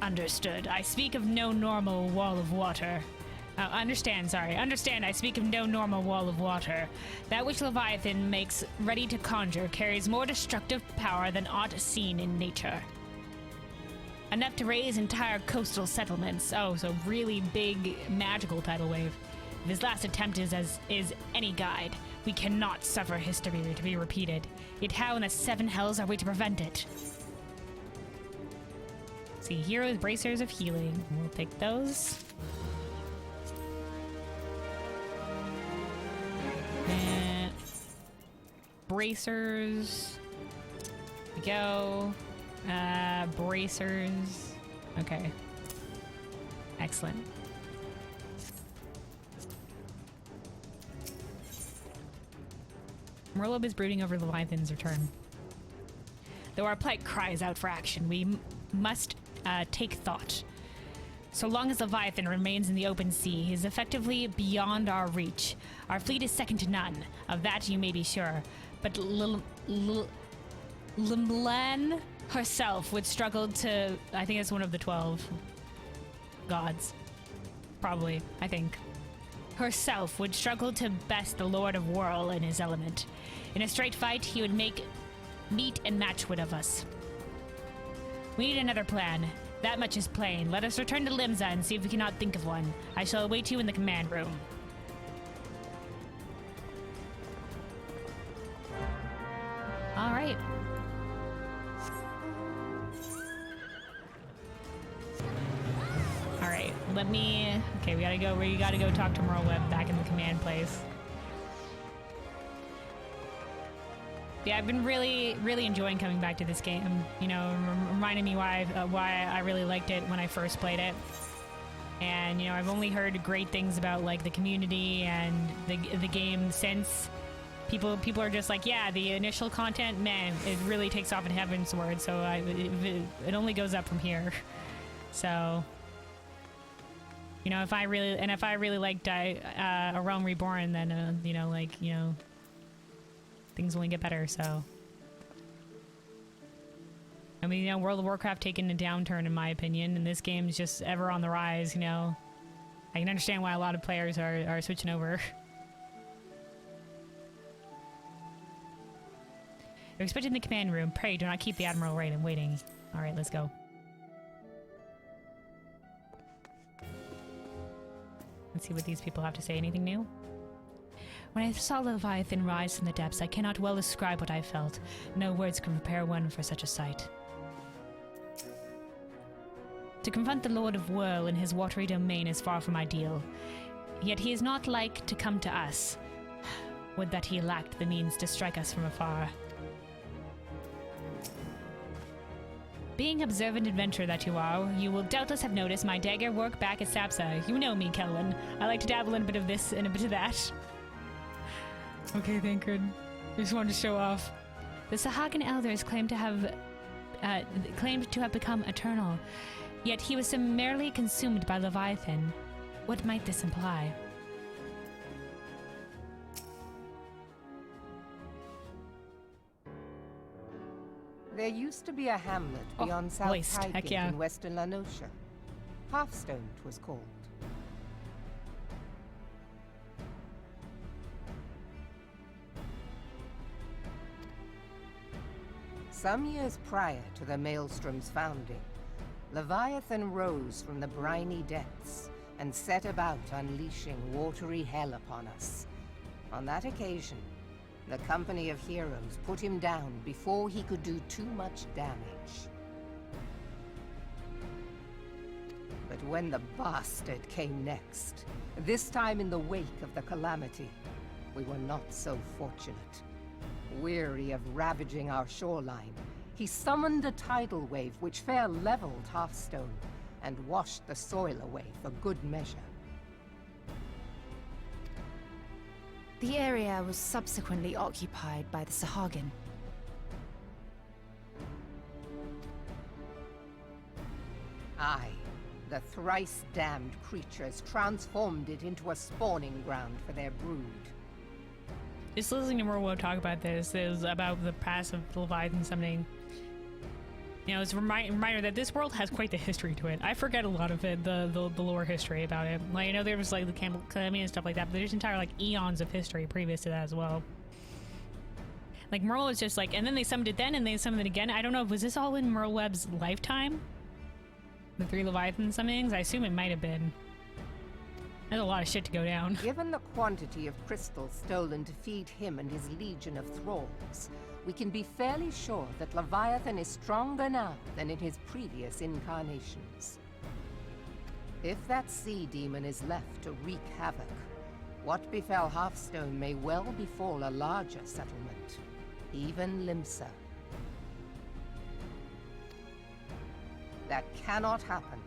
Understood. I speak of no normal wall of water. Understand, I speak of no normal wall of water. That which Leviathan makes ready to conjure carries more destructive power than aught seen in nature. Enough to raise entire coastal settlements. Oh, so really big magical tidal wave. If his last attempt is any guide, we cannot suffer history to be repeated. Yet how in the seven hells are we to prevent it? See, heroes, bracers of healing. We'll take those. And bracers. Here we go. Bracers. Okay. Excellent. Merlob is brooding over Leviathan's return. Though our plight cries out for action, we must take thought. So long as Leviathan remains in the open sea, he is effectively beyond our reach. Our fleet is second to none, of that you may be sure. But Limlan herself would struggle to... I think it's one of the 12 gods. probably, I think. Herself would struggle to best the Lord of Whirl in his element. In a straight fight, he would make meet and matchwood of us. We need another plan. That much is plain. Let us return to Limsa and see if we cannot think of one. I shall await you in the command room. All right. All right. Let me. Okay, we gotta go. We gotta go talk to Merleweb back in the command place. Yeah, I've been really enjoying coming back to this game. You know, reminding me why I really liked it when I first played it. And you know, I've only heard great things about like the community and the game since. People are just like, yeah, the initial content, man, it really takes off in Heavensward. So it only goes up from here. So, you know, if I really liked A Realm Reborn, then you know, like, you know, things only get better. So, I mean, you know, World of Warcraft taking a downturn in my opinion, and this game is just ever on the rise. You know, I can understand why a lot of players are switching over. You're expected in the command room. Pray do not keep the Admiral waiting. Alright, let's go. Let's see what these people have to say. Anything new? When I saw Leviathan rise from the depths, I cannot well describe what I felt. No words can prepare one for such a sight. To confront the Lord of Whirl in his watery domain is far from ideal. Yet he is not like to come to us. Would that he lacked the means to strike us from afar. Being observant adventurer that you are, you will doubtless have noticed my dagger work back at Sapsa. You know me, Kelwyn. I like to dabble in a bit of this and a bit of that. Okay, Thancred. Just wanted to show off. The Sahagin elders claim to have become eternal, yet he was summarily consumed by Leviathan. What might this imply? There used to be a hamlet beyond South Sahagin in western Lanosha. Hearthstone, it was called. Some years prior to the Maelstrom's founding, Leviathan rose from the briny depths and set about unleashing watery hell upon us. On that occasion, the company of heroes put him down before he could do too much damage. But when the bastard came next, this time in the wake of the calamity, we were not so fortunate. Weary of ravaging our shoreline, he summoned a tidal wave which fair leveled Hearthstone and washed the soil away for good measure. The area was subsequently occupied by the Sahagin. Aye, the thrice-damned creatures transformed it into a spawning ground for their brood. Just listening to Merleweb talk about this is about the past of Leviathan summoning. You know, it's a reminder that this world has quite the history to it. I forget a lot of it, the lore history about it. Like, you know, there was like the Calamity and stuff like that, but there's entire like eons of history previous to that as well. Like Merle was just like, and then they summoned it then, and they summoned it again. I don't know, was this all in Merleweb's lifetime? The 3 Leviathan summonings? I assume it might have been. There's a lot of shit to go down. Given the quantity of crystals stolen to feed him and his legion of thralls, we can be fairly sure that Leviathan is stronger now than in his previous incarnations. If that sea demon is left to wreak havoc, what befell Hearthstone may well befall a larger settlement, even Limsa. That cannot happen.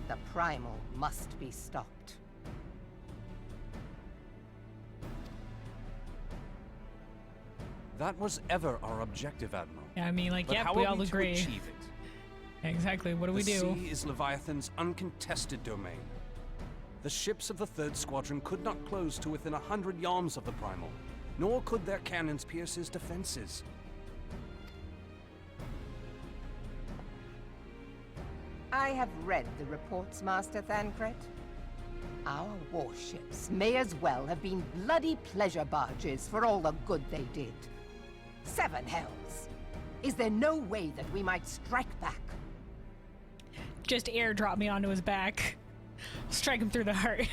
The primal must be stopped. That was ever our objective, Admiral. Yeah, I mean, like, But yep, how we are all we agree. to achieve it? Exactly, what do we do? The sea is Leviathan's uncontested domain. The ships of the 3rd Squadron could not close to within 100 yards of the primal, nor could their cannons pierce his defenses. I have read the reports, Master Thancred. Our warships may as well have been bloody pleasure barges for all the good they did. 7 hells! Is there no way that we might strike back? Just airdrop me onto his back. Strike him through the heart.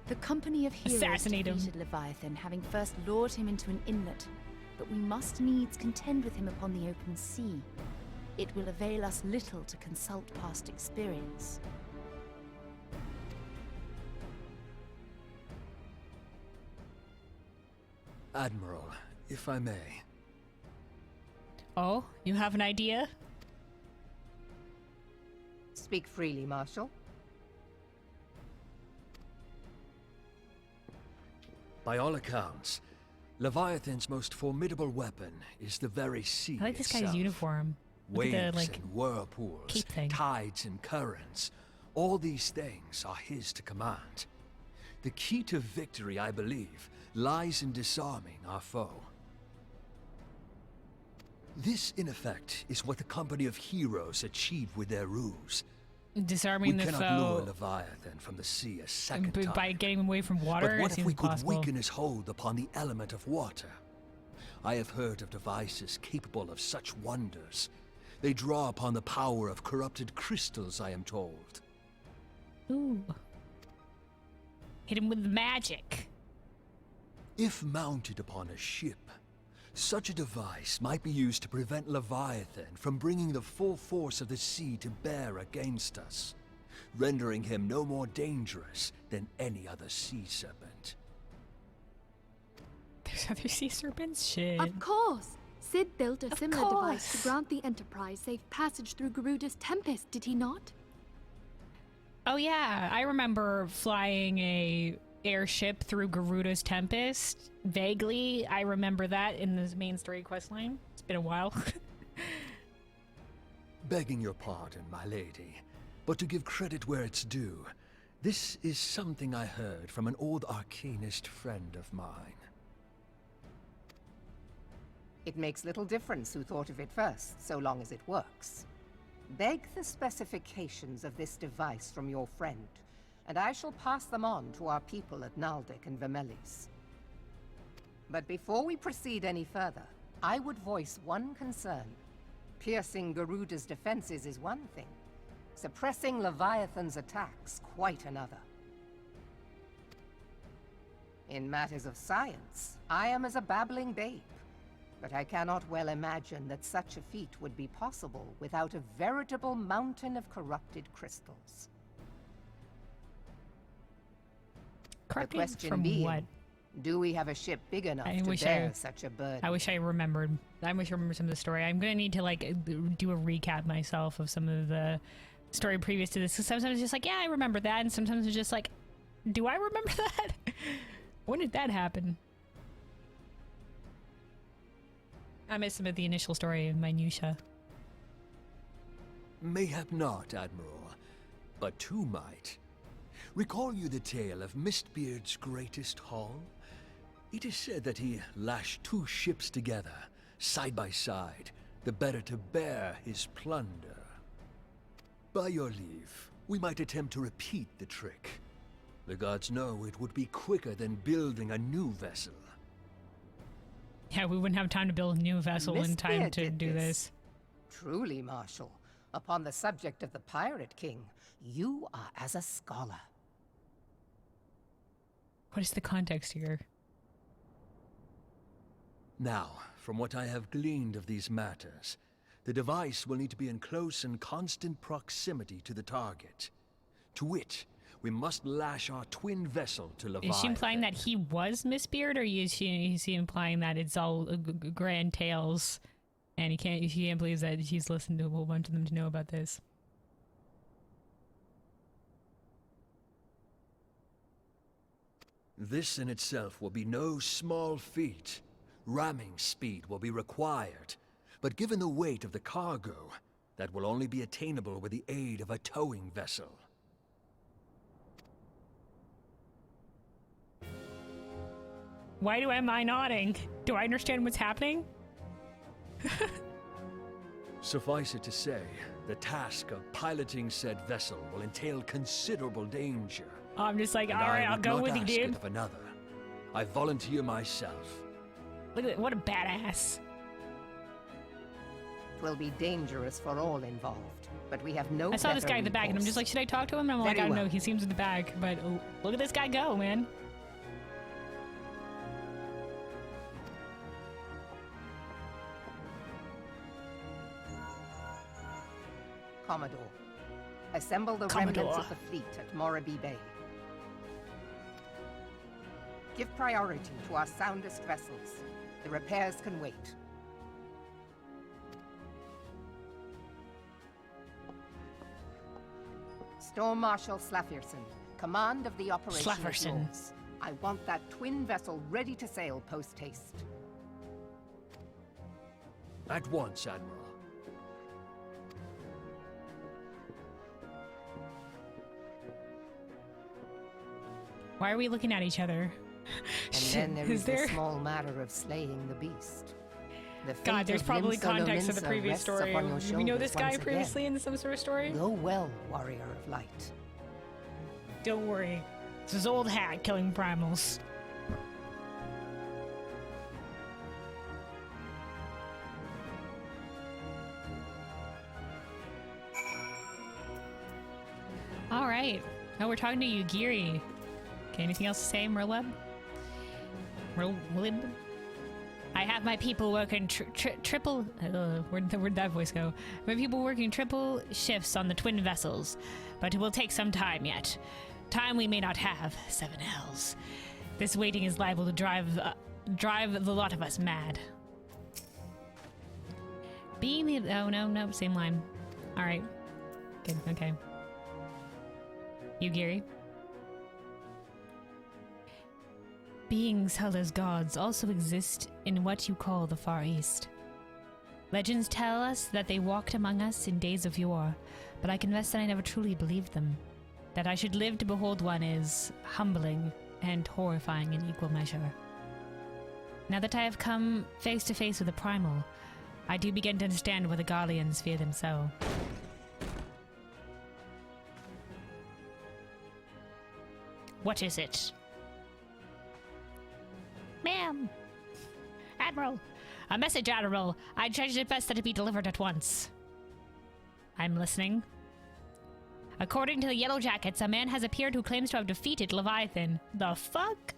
The company of heroes Assassinate him. defeated Leviathan, having first lured him into an inlet. But we must needs contend with him upon the open sea. It will avail us little to consult past experience. Admiral, if I may. Oh, you have an idea? Speak freely, Marshal. By all accounts, Leviathan's most formidable weapon is the very sea I like this itself. guy's uniform. Look Waves at the, like, and whirlpools, cape thing. tides and currents, all these things are his to command. The key to victory, I believe, lies in disarming our foe. This, in effect, is what the company of heroes achieved with their ruse. Disarming We the cannot lure foe Leviathan from the sea a second time. by getting him away from water. But what it if we seems could possible. weaken his hold upon the element of water? I have heard of devices capable of such wonders. They draw upon the power of corrupted crystals, I am told. Ooh. Hit him with magic. If mounted upon a ship, such a device might be used to prevent Leviathan from bringing the full force of the sea to bear against us, rendering him no more dangerous than any other sea serpent. There's other sea serpents? Shit. Of course! Sid built a Of similar device course. to grant the Enterprise safe passage through Garuda's Tempest, did he not? Oh yeah, I remember flying a airship through Garuda's Tempest. Vaguely, I remember that in the main story quest line. It's been a while. Begging your pardon, my lady, but to give credit where it's due, this is something I heard from an old arcanist friend of mine. It makes little difference who thought of it first, so long as it works. Beg the specifications of this device from your friend, and I shall pass them on to our people at Naldic and Vermelis. But before we proceed any further, I would voice one concern. Piercing Garuda's defenses is one thing. Suppressing Leviathan's attacks, quite another. In matters of science, I am as a babbling babe. But I cannot well imagine that such a feat would be possible without a veritable mountain of corrupted crystals. Correct the me question from being, what? do we have a ship big enough I to wish bear I- such a burden? I wish I remembered. I wish I remembered some of the story. I'm gonna need to like do a recap myself of some of the story previous to this. Because sometimes it's just like, yeah, I remember that, and sometimes it's just like, do I remember that? When did that happen? I missed some of the initial story of minutia. Mayhap not, Admiral, but two might. Recall you the tale of Mistbeard's greatest haul? It is said that he lashed 2 ships together, side by side, the better to bear his plunder. By your leave, we might attempt to repeat the trick. The gods know it would be quicker than building a new vessel. Yeah, we wouldn't have time to build a new vessel in time Mistbeard to did do this. Truly, Marshal, upon the subject of the Pirate King, you are as a scholar. What is the context here? Now, from what I have gleaned of these matters, the device will need to be in close and constant proximity to the target. To wit, we must lash our twin vessel to Leviathan. Is she implying that he was Mistbeard, or is she implying that it's all grand tales, and she can't believe that he's listened to a whole bunch of them to know about this? This in itself will be no small feat. Ramming speed will be required, but given the weight of the cargo, that will only be attainable with the aid of a towing vessel. Why am I nodding? Do I understand what's happening? Suffice it to say, the task of piloting said vessel will entail considerable danger, I'm just like, And all right, I I'll would go not with you, ask it dude. of another. I volunteer myself. Look at that, what a badass. It will be dangerous for all involved, but we have no I saw this better guy in the back, and I'm just like, recourse. should I talk to him? And I'm like, Very I don't know, well. he seems in the back, but oh, look at this guy go, man. Commodore, assemble the Commodore. remnants of the fleet at Morabee Bay. Give priority to our soundest vessels. The repairs can wait. Storm Marshal Slafferson, command of the operation is Slafferson. yours. I want that twin vessel ready to sail post-haste. At once, Admiral. Why are we looking at each other? And then there Is is there? the small matter of slaying the beast. The fate God, there's of probably Limsa context to the Lominsa previous rests story. upon your Do we know this shoulders guy once again. previously in some sort of story? Go well, warrior of light. Don't worry. It's his old hat killing primals. All right. Oh, we're talking to you, Giri. Okay, anything else to say, Merleb? Merlib? I have my people working triple... where'd that voice go? My people working triple shifts on the twin vessels, but it will take some time yet. Time we may not have, 7 hells. This waiting is liable to drive the lot of us mad. Being the... Oh, no, same line. All right. Good, okay. You, Gary? Beings held as gods also exist in what you call the Far East. Legends tell us that they walked among us in days of yore, but I confess that I never truly believed them. That I should live to behold one is humbling and horrifying in equal measure. Now that I have come face to face with the primal, I do begin to understand why the Garleans fear them so. What is it? Ma'am! Admiral! A message, Admiral! I judge it best that it be delivered at once. I'm listening. According to the Yellow Jackets, a man has appeared who claims to have defeated Leviathan. The fuck?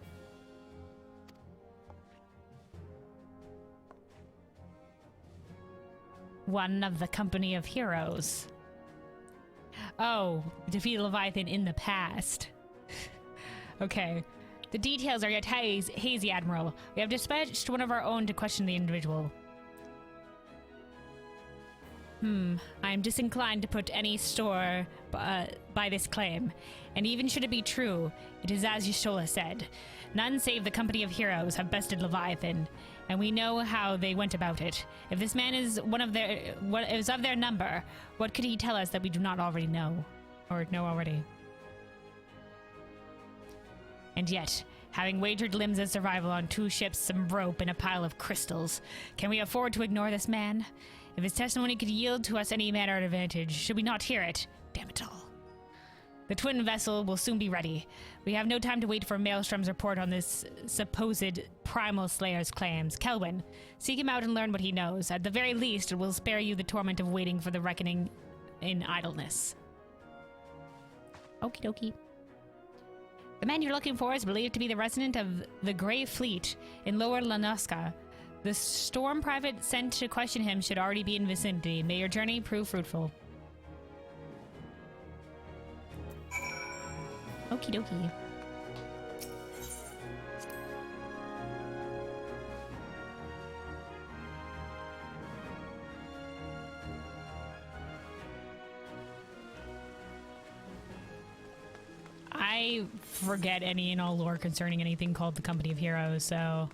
One of the company of heroes. Oh, defeated Leviathan in the past. Okay. The details are yet hazy, Admiral. We have dispatched one of our own to question the individual. I am disinclined to put any store by this claim. And even should it be true, it is as Y'shtola said. None save the company of heroes have bested Leviathan, and we know how they went about it. If this man is is of their number, what could he tell us that we do not already know? Or know already? And yet, having wagered Limsa's survival on 2 ships, some rope, and a pile of crystals, can we afford to ignore this man? If his testimony could yield to us any manner of advantage, should we not hear it? Damn it all. The twin vessel will soon be ready. We have no time to wait for Maelstrom's report on this supposed primal slayer's claims. Kelwyn, seek him out and learn what he knows. At the very least, it will spare you the torment of waiting for the reckoning in idleness. Okie dokie. The man you're looking for is believed to be the resident of the Grey Fleet in Lower Lanoska. The storm private sent to question him should already be in vicinity. May your journey prove fruitful. Okie dokie. I forget any and all lore concerning anything called the Company of Heroes, so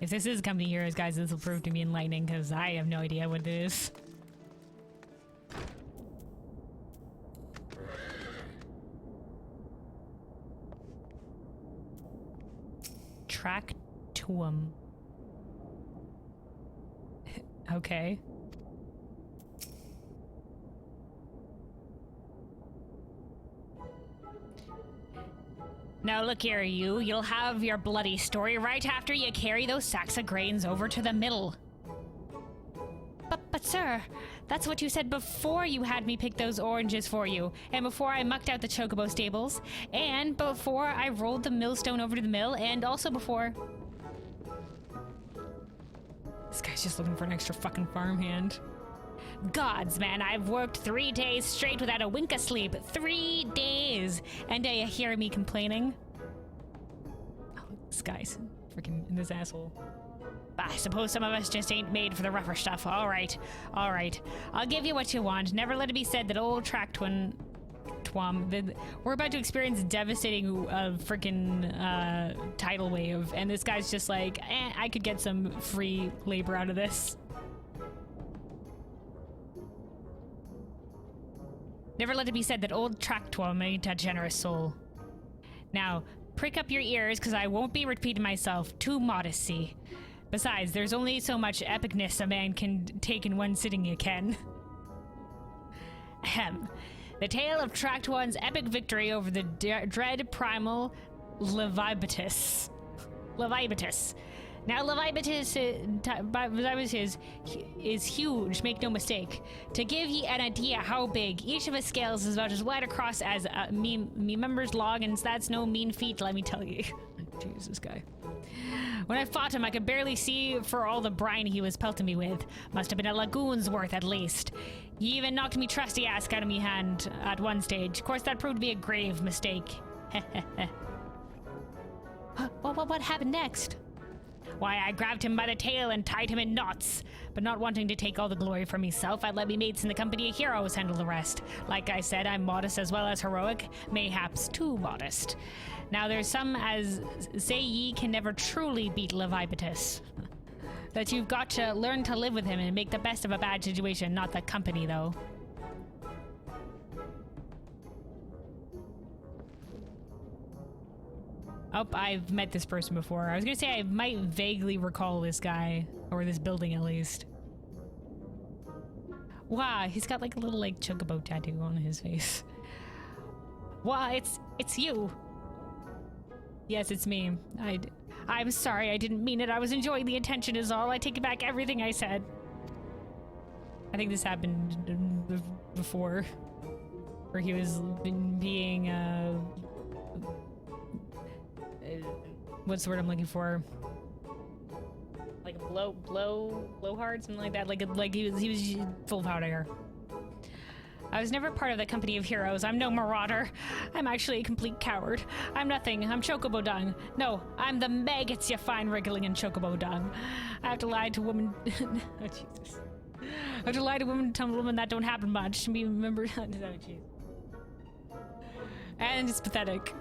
if this is Company of Heroes, guys, this will prove to be enlightening because I have no idea what it is. Tractuum. Okay. Now look here, you'll have your bloody story right after you carry those sacks of grains over to the mill. But sir, that's what you said before you had me pick those oranges for you, and before I mucked out the chocobo stables, and before I rolled the millstone over to the mill, and also before... This guy's just looking for an extra fucking farmhand. Gods, man, I've worked 3 days straight without a wink of sleep. 3 days! And you hear me complaining? Oh, this guy's freaking in this asshole. I suppose some of us just ain't made for the rougher stuff. Alright. I'll give you what you want. Never let it be said that old Twam... We're about to experience devastating freaking tidal wave, and this guy's just like, I could get some free labor out of this. Never let it be said that old Tractwam ain't a generous soul. Now, prick up your ears, because I won't be repeating myself. Too modesty. Besides, there's only so much epicness a man can take in one sitting, you can. Ahem. The tale of Tractwan's epic victory over the dread primal Leviathan. Now, Leviathan is huge, make no mistake. To give ye an idea how big, each of his scales is about as wide across as me member's logins. That's no mean feat, let me tell you. Jeez, this guy. When I fought him, I could barely see for all the brine he was pelting me with. Must have been a lagoon's worth at least. He even knocked me trusty ass out of me hand at one stage. Of course, that proved to be a grave mistake. What happened next? Why, I grabbed him by the tail and tied him in knots. But not wanting to take all the glory for myself, I let me mates in the company of heroes handle the rest. Like I said, I'm modest as well as heroic, mayhaps too modest. Now there's some as say ye can never truly beat Leviathan. That you've got to learn to live with him and make the best of a bad situation, not the company though. Oh, I've met this person before. I was gonna say I might vaguely recall this guy, or this building at least. Wow, he's got like a little like chocobo tattoo on his face. Wow, it's you. Yes, it's me. I'm sorry, I didn't mean it. I was enjoying the attention is all. I take back everything I said. I think this happened before. Where he was being, what's the word I'm looking for? Like a blowhard, something like that. Like he was full of hot air. I was never part of the company of heroes. I'm no marauder. I'm actually a complete coward. I'm nothing. I'm chocobo dung. No, I'm the maggots you find wriggling in chocobo dung. I have to lie to women. Oh Jesus! I have to lie to women, tell women that don't happen much. To be remembered. Oh jeez. And it's pathetic.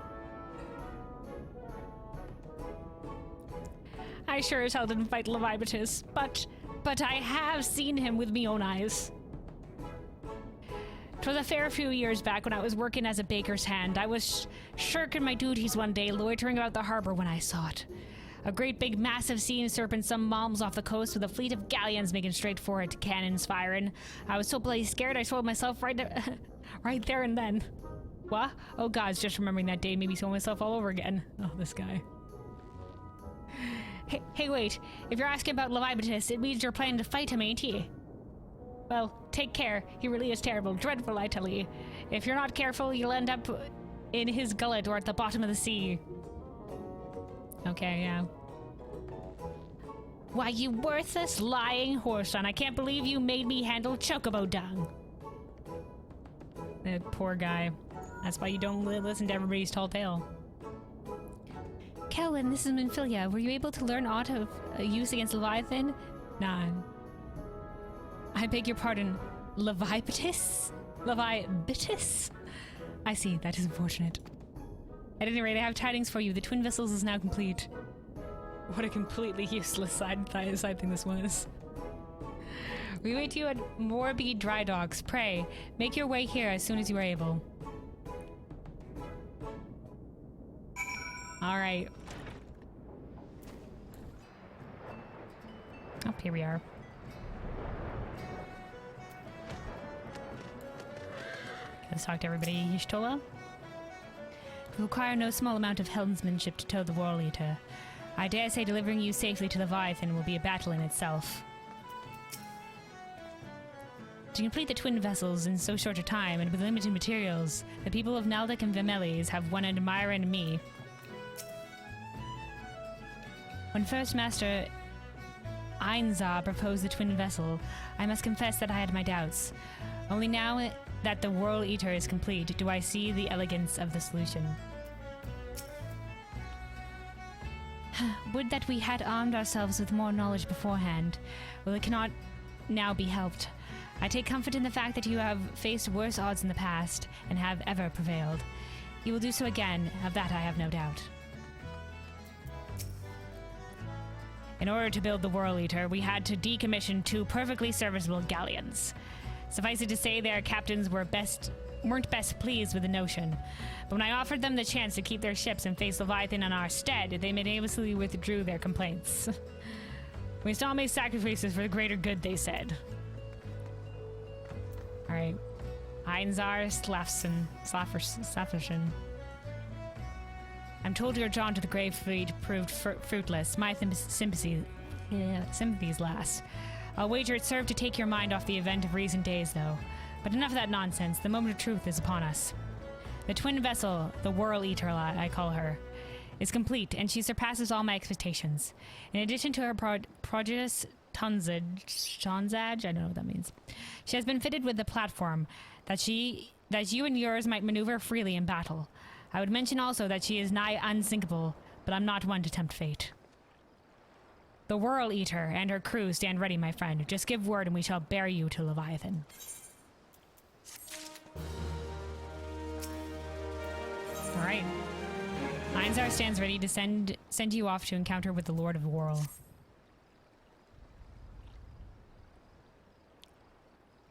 I sure as hell didn't fight Leviathan, but I have seen him with me own eyes. 'Twas a fair few years back when I was working as a baker's hand. I was shirking my duties one day, loitering about the harbor when I saw it. A great big massive sea serpent some miles off the coast with a fleet of galleons making straight for it, cannons firing. I was so bloody scared I told myself right there and then. What? Oh God, just remembering that day made me told myself all over again. Oh, this guy. Hey, wait. If you're asking about Leviathan, it means you're planning to fight him, ain't you? Well, take care. He really is terrible. Dreadful, I tell you. If you're not careful, you'll end up in his gullet or at the bottom of the sea. Okay, yeah. Why, you worthless, lying horse-son. I can't believe you made me handle chocobo dung. That poor guy. That's why you don't listen to everybody's tall tale. Kelwyn, this is Minfilia. Were you able to learn aught of use against Leviathan? Nah. I beg your pardon. Leviathan? Leviathan? I see. That is unfortunate. At any rate, I have tidings for you. The twin vessels is now complete. What a completely useless side thing this was. We wait you at Morby Dry Docks. Pray, make your way here as soon as you are able. Alright. Oh, here we are. Let's talk to everybody. Y'shtola? will require no small amount of helmsmanship to tow the World Eater. I dare say delivering you safely to Leviathan will be a battle in itself. To complete the twin vessels in so short a time and with limited materials, the people of Naldek and Vimeles have one admirer in me. When First Master Einzar proposed the twin vessel, I must confess that I had my doubts. Only now that the World Eater is complete do I see the elegance of the solution. Would that we had armed ourselves with more knowledge beforehand. Well, it cannot now be helped. I take comfort in the fact that you have faced worse odds in the past and have ever prevailed. You will do so again, of that I have no doubt. In order to build the World Eater, we had to decommission 2 perfectly serviceable galleons. Suffice it to say, their captains weren't best pleased with the notion. But when I offered them the chance to keep their ships and face Leviathan in our stead, they unanimously withdrew their complaints. We must all make sacrifices for the greater good, they said. Alright. Einzar Slafferson. I'm told your jaunt to the grave fleet proved fruitless. My sympathies last. I'll wager it served to take your mind off the event of recent days, though. But enough of that nonsense. The moment of truth is upon us. The twin vessel, the World Eater I call her, is complete, and she surpasses all my expectations. In addition to her prodigious tonsage, I don't know what that means. She has been fitted with a platform that you and yours might maneuver freely in battle. I would mention also that she is nigh unsinkable, but I'm not one to tempt fate. The World Eater and her crew stand ready, my friend. Just give word and we shall bear you to Leviathan. Alright. Einzar stands ready to send you off to encounter with the Lord of the World.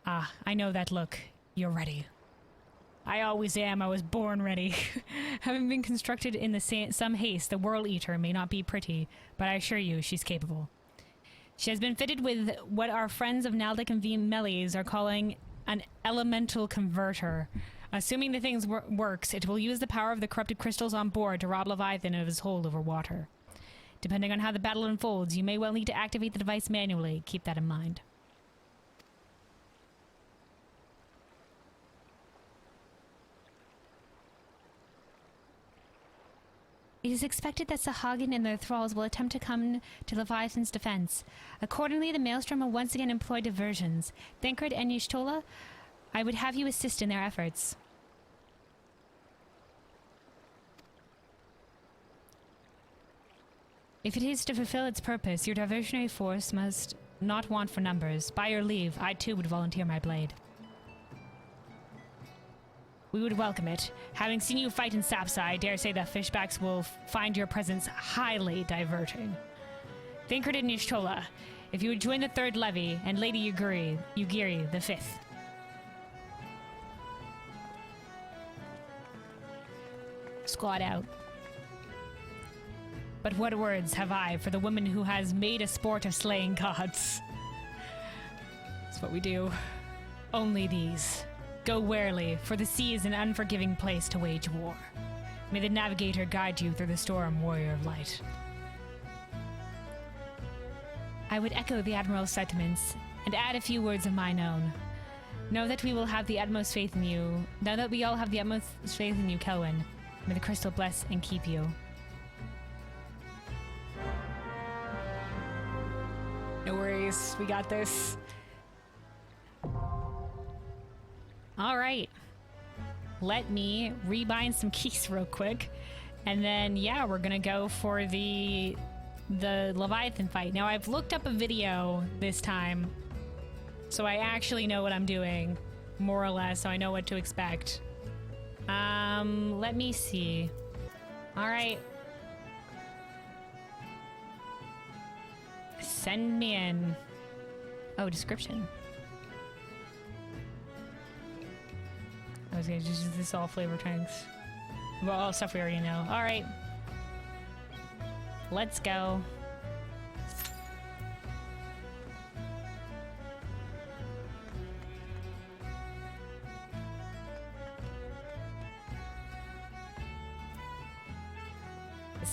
Ah, I know that look. You're ready. I always am. I was born ready. Having been constructed in some haste, the World Eater may not be pretty, but I assure you she's capable. She has been fitted with what our friends of Naldek and Vimeles are calling an elemental converter. Assuming the thing works, it will use the power of the corrupted crystals on board to rob Leviathan of his hold over water. Depending on how the battle unfolds, you may well need to activate the device manually. Keep that in mind. It is expected that Sahagin and their thralls will attempt to come to Leviathan's defense. Accordingly, the Maelstrom will once again employ diversions. Thancred and Y'shtola, I would have you assist in their efforts. If it is to fulfill its purpose, your diversionary force must not want for numbers. By your leave, I too would volunteer my blade. We would welcome it. Having seen you fight in Sapsa, I dare say the fishbacks will find your presence highly diverting. Thancred and Y'shtola, if you would join the 3rd Levy, and Lady Yugiri the 5th. Squad out. But what words have I for the woman who has made a sport of slaying gods? That's what we do. Only these. Go warily, for the sea is an unforgiving place to wage war. May the navigator guide you through the storm, warrior of light. I would echo the Admiral's sentiments, and add a few words of mine own. Know that we will have the utmost faith in you. Know that we all have the utmost faith in you, Kelwyn. May the crystal bless and keep you. No worries, we got this. Alright. Let me rebind some keys real quick. And then, yeah, we're gonna go for the Leviathan fight. Now, I've looked up a video this time, so I actually know what I'm doing, more or less, so I know what to expect. Let me see. Alright. Send me in. Oh, description. I was gonna just use this all flavor tanks. Well, all stuff we already know. Alright. Let's go.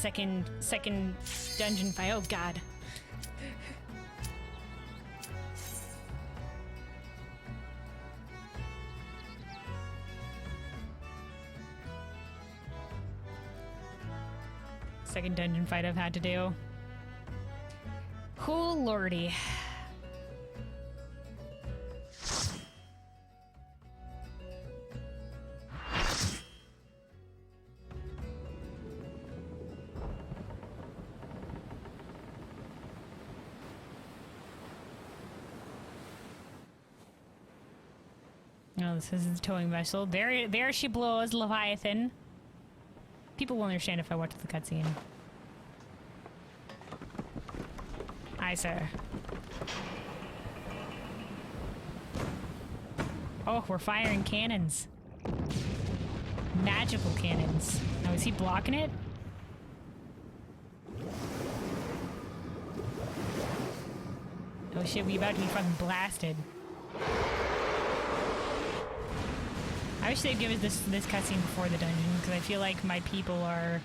second dungeon fight. Oh god. Second dungeon fight I've had to do. Oh lordy. No, this is the towing vessel. There she blows, Leviathan. People will understand if I watch the cutscene. Aye, sir. Oh, we're firing cannons. Magical cannons. Now, is he blocking it? Oh shit, we about to be fucking blasted. I wish they'd give us this cutscene before the dungeon, because I feel like my people are...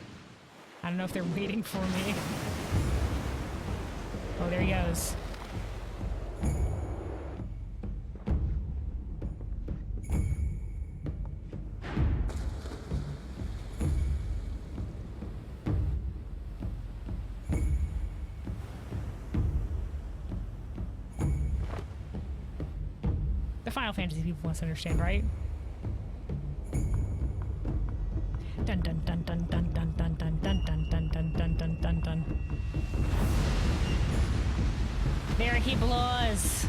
I don't know if they're waiting for me. Oh, there he goes. The Final Fantasy people must understand, right? Dun dun dun dun dun dun dun dun dun dun dun dun dun dun dun dun. There he blows.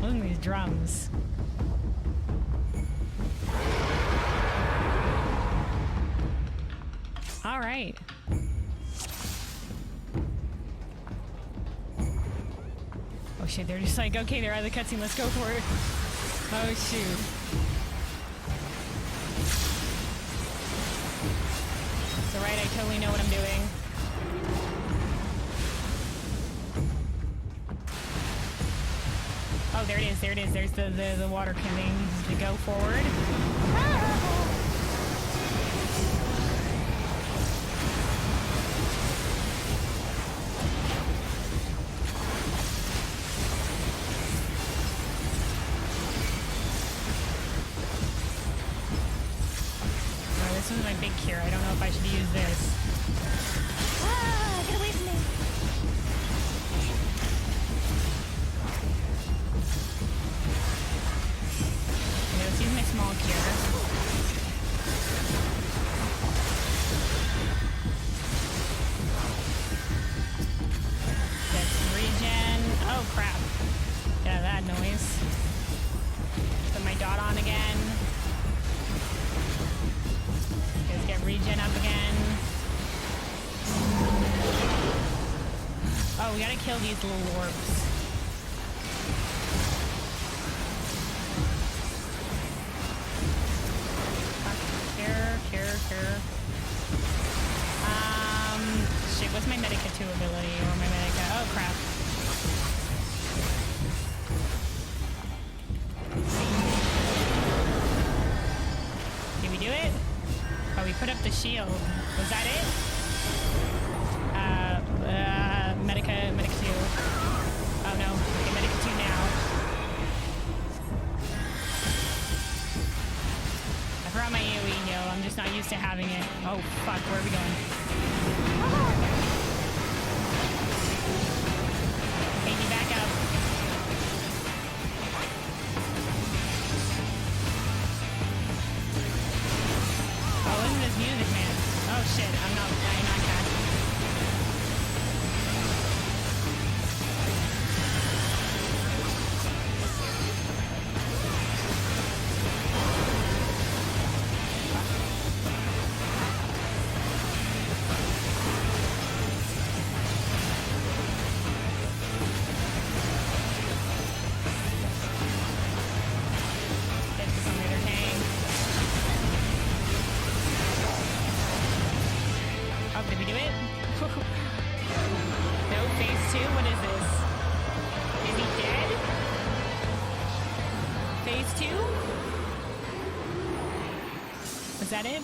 Look at these drums. All right. Oh shit, they're just like, okay, they're out of the cutscene, let's go for it. Oh shoot. It's alright, I totally know what I'm doing. Oh, there it is, there it is. There's the water coming to go forward. This is my big cure. I don't know if I should use this. Ah! Get away from me! Okay, let's use my small cure. Get some regen. Oh crap. Get out of that noise. Put my dot on again. Get regen up again. Oh, we gotta kill these little orbs. Cure. Shit, what's my Medica 2 ability? Or my Medica... Oh, crap. Did we do it? Oh, we put up the shield. Was that it? Medica 2. Oh no, okay, Medica 2 now. I forgot my AoE, yo. I'm just not used to having it. Oh, fuck, where are we going? Take me back up. Oh, listen to this music, man. Oh shit, I'm not casting. Was that it?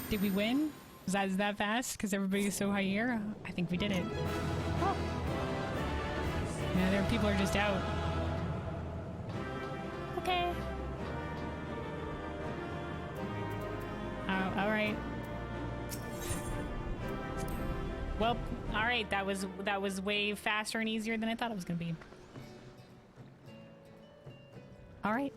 Did we win? Is that fast? Because everybody's so high here? I think we did it. Oh. Yeah, there people are just out. Okay. All right. Well, all right. That was way faster and easier than I thought it was gonna be. All right.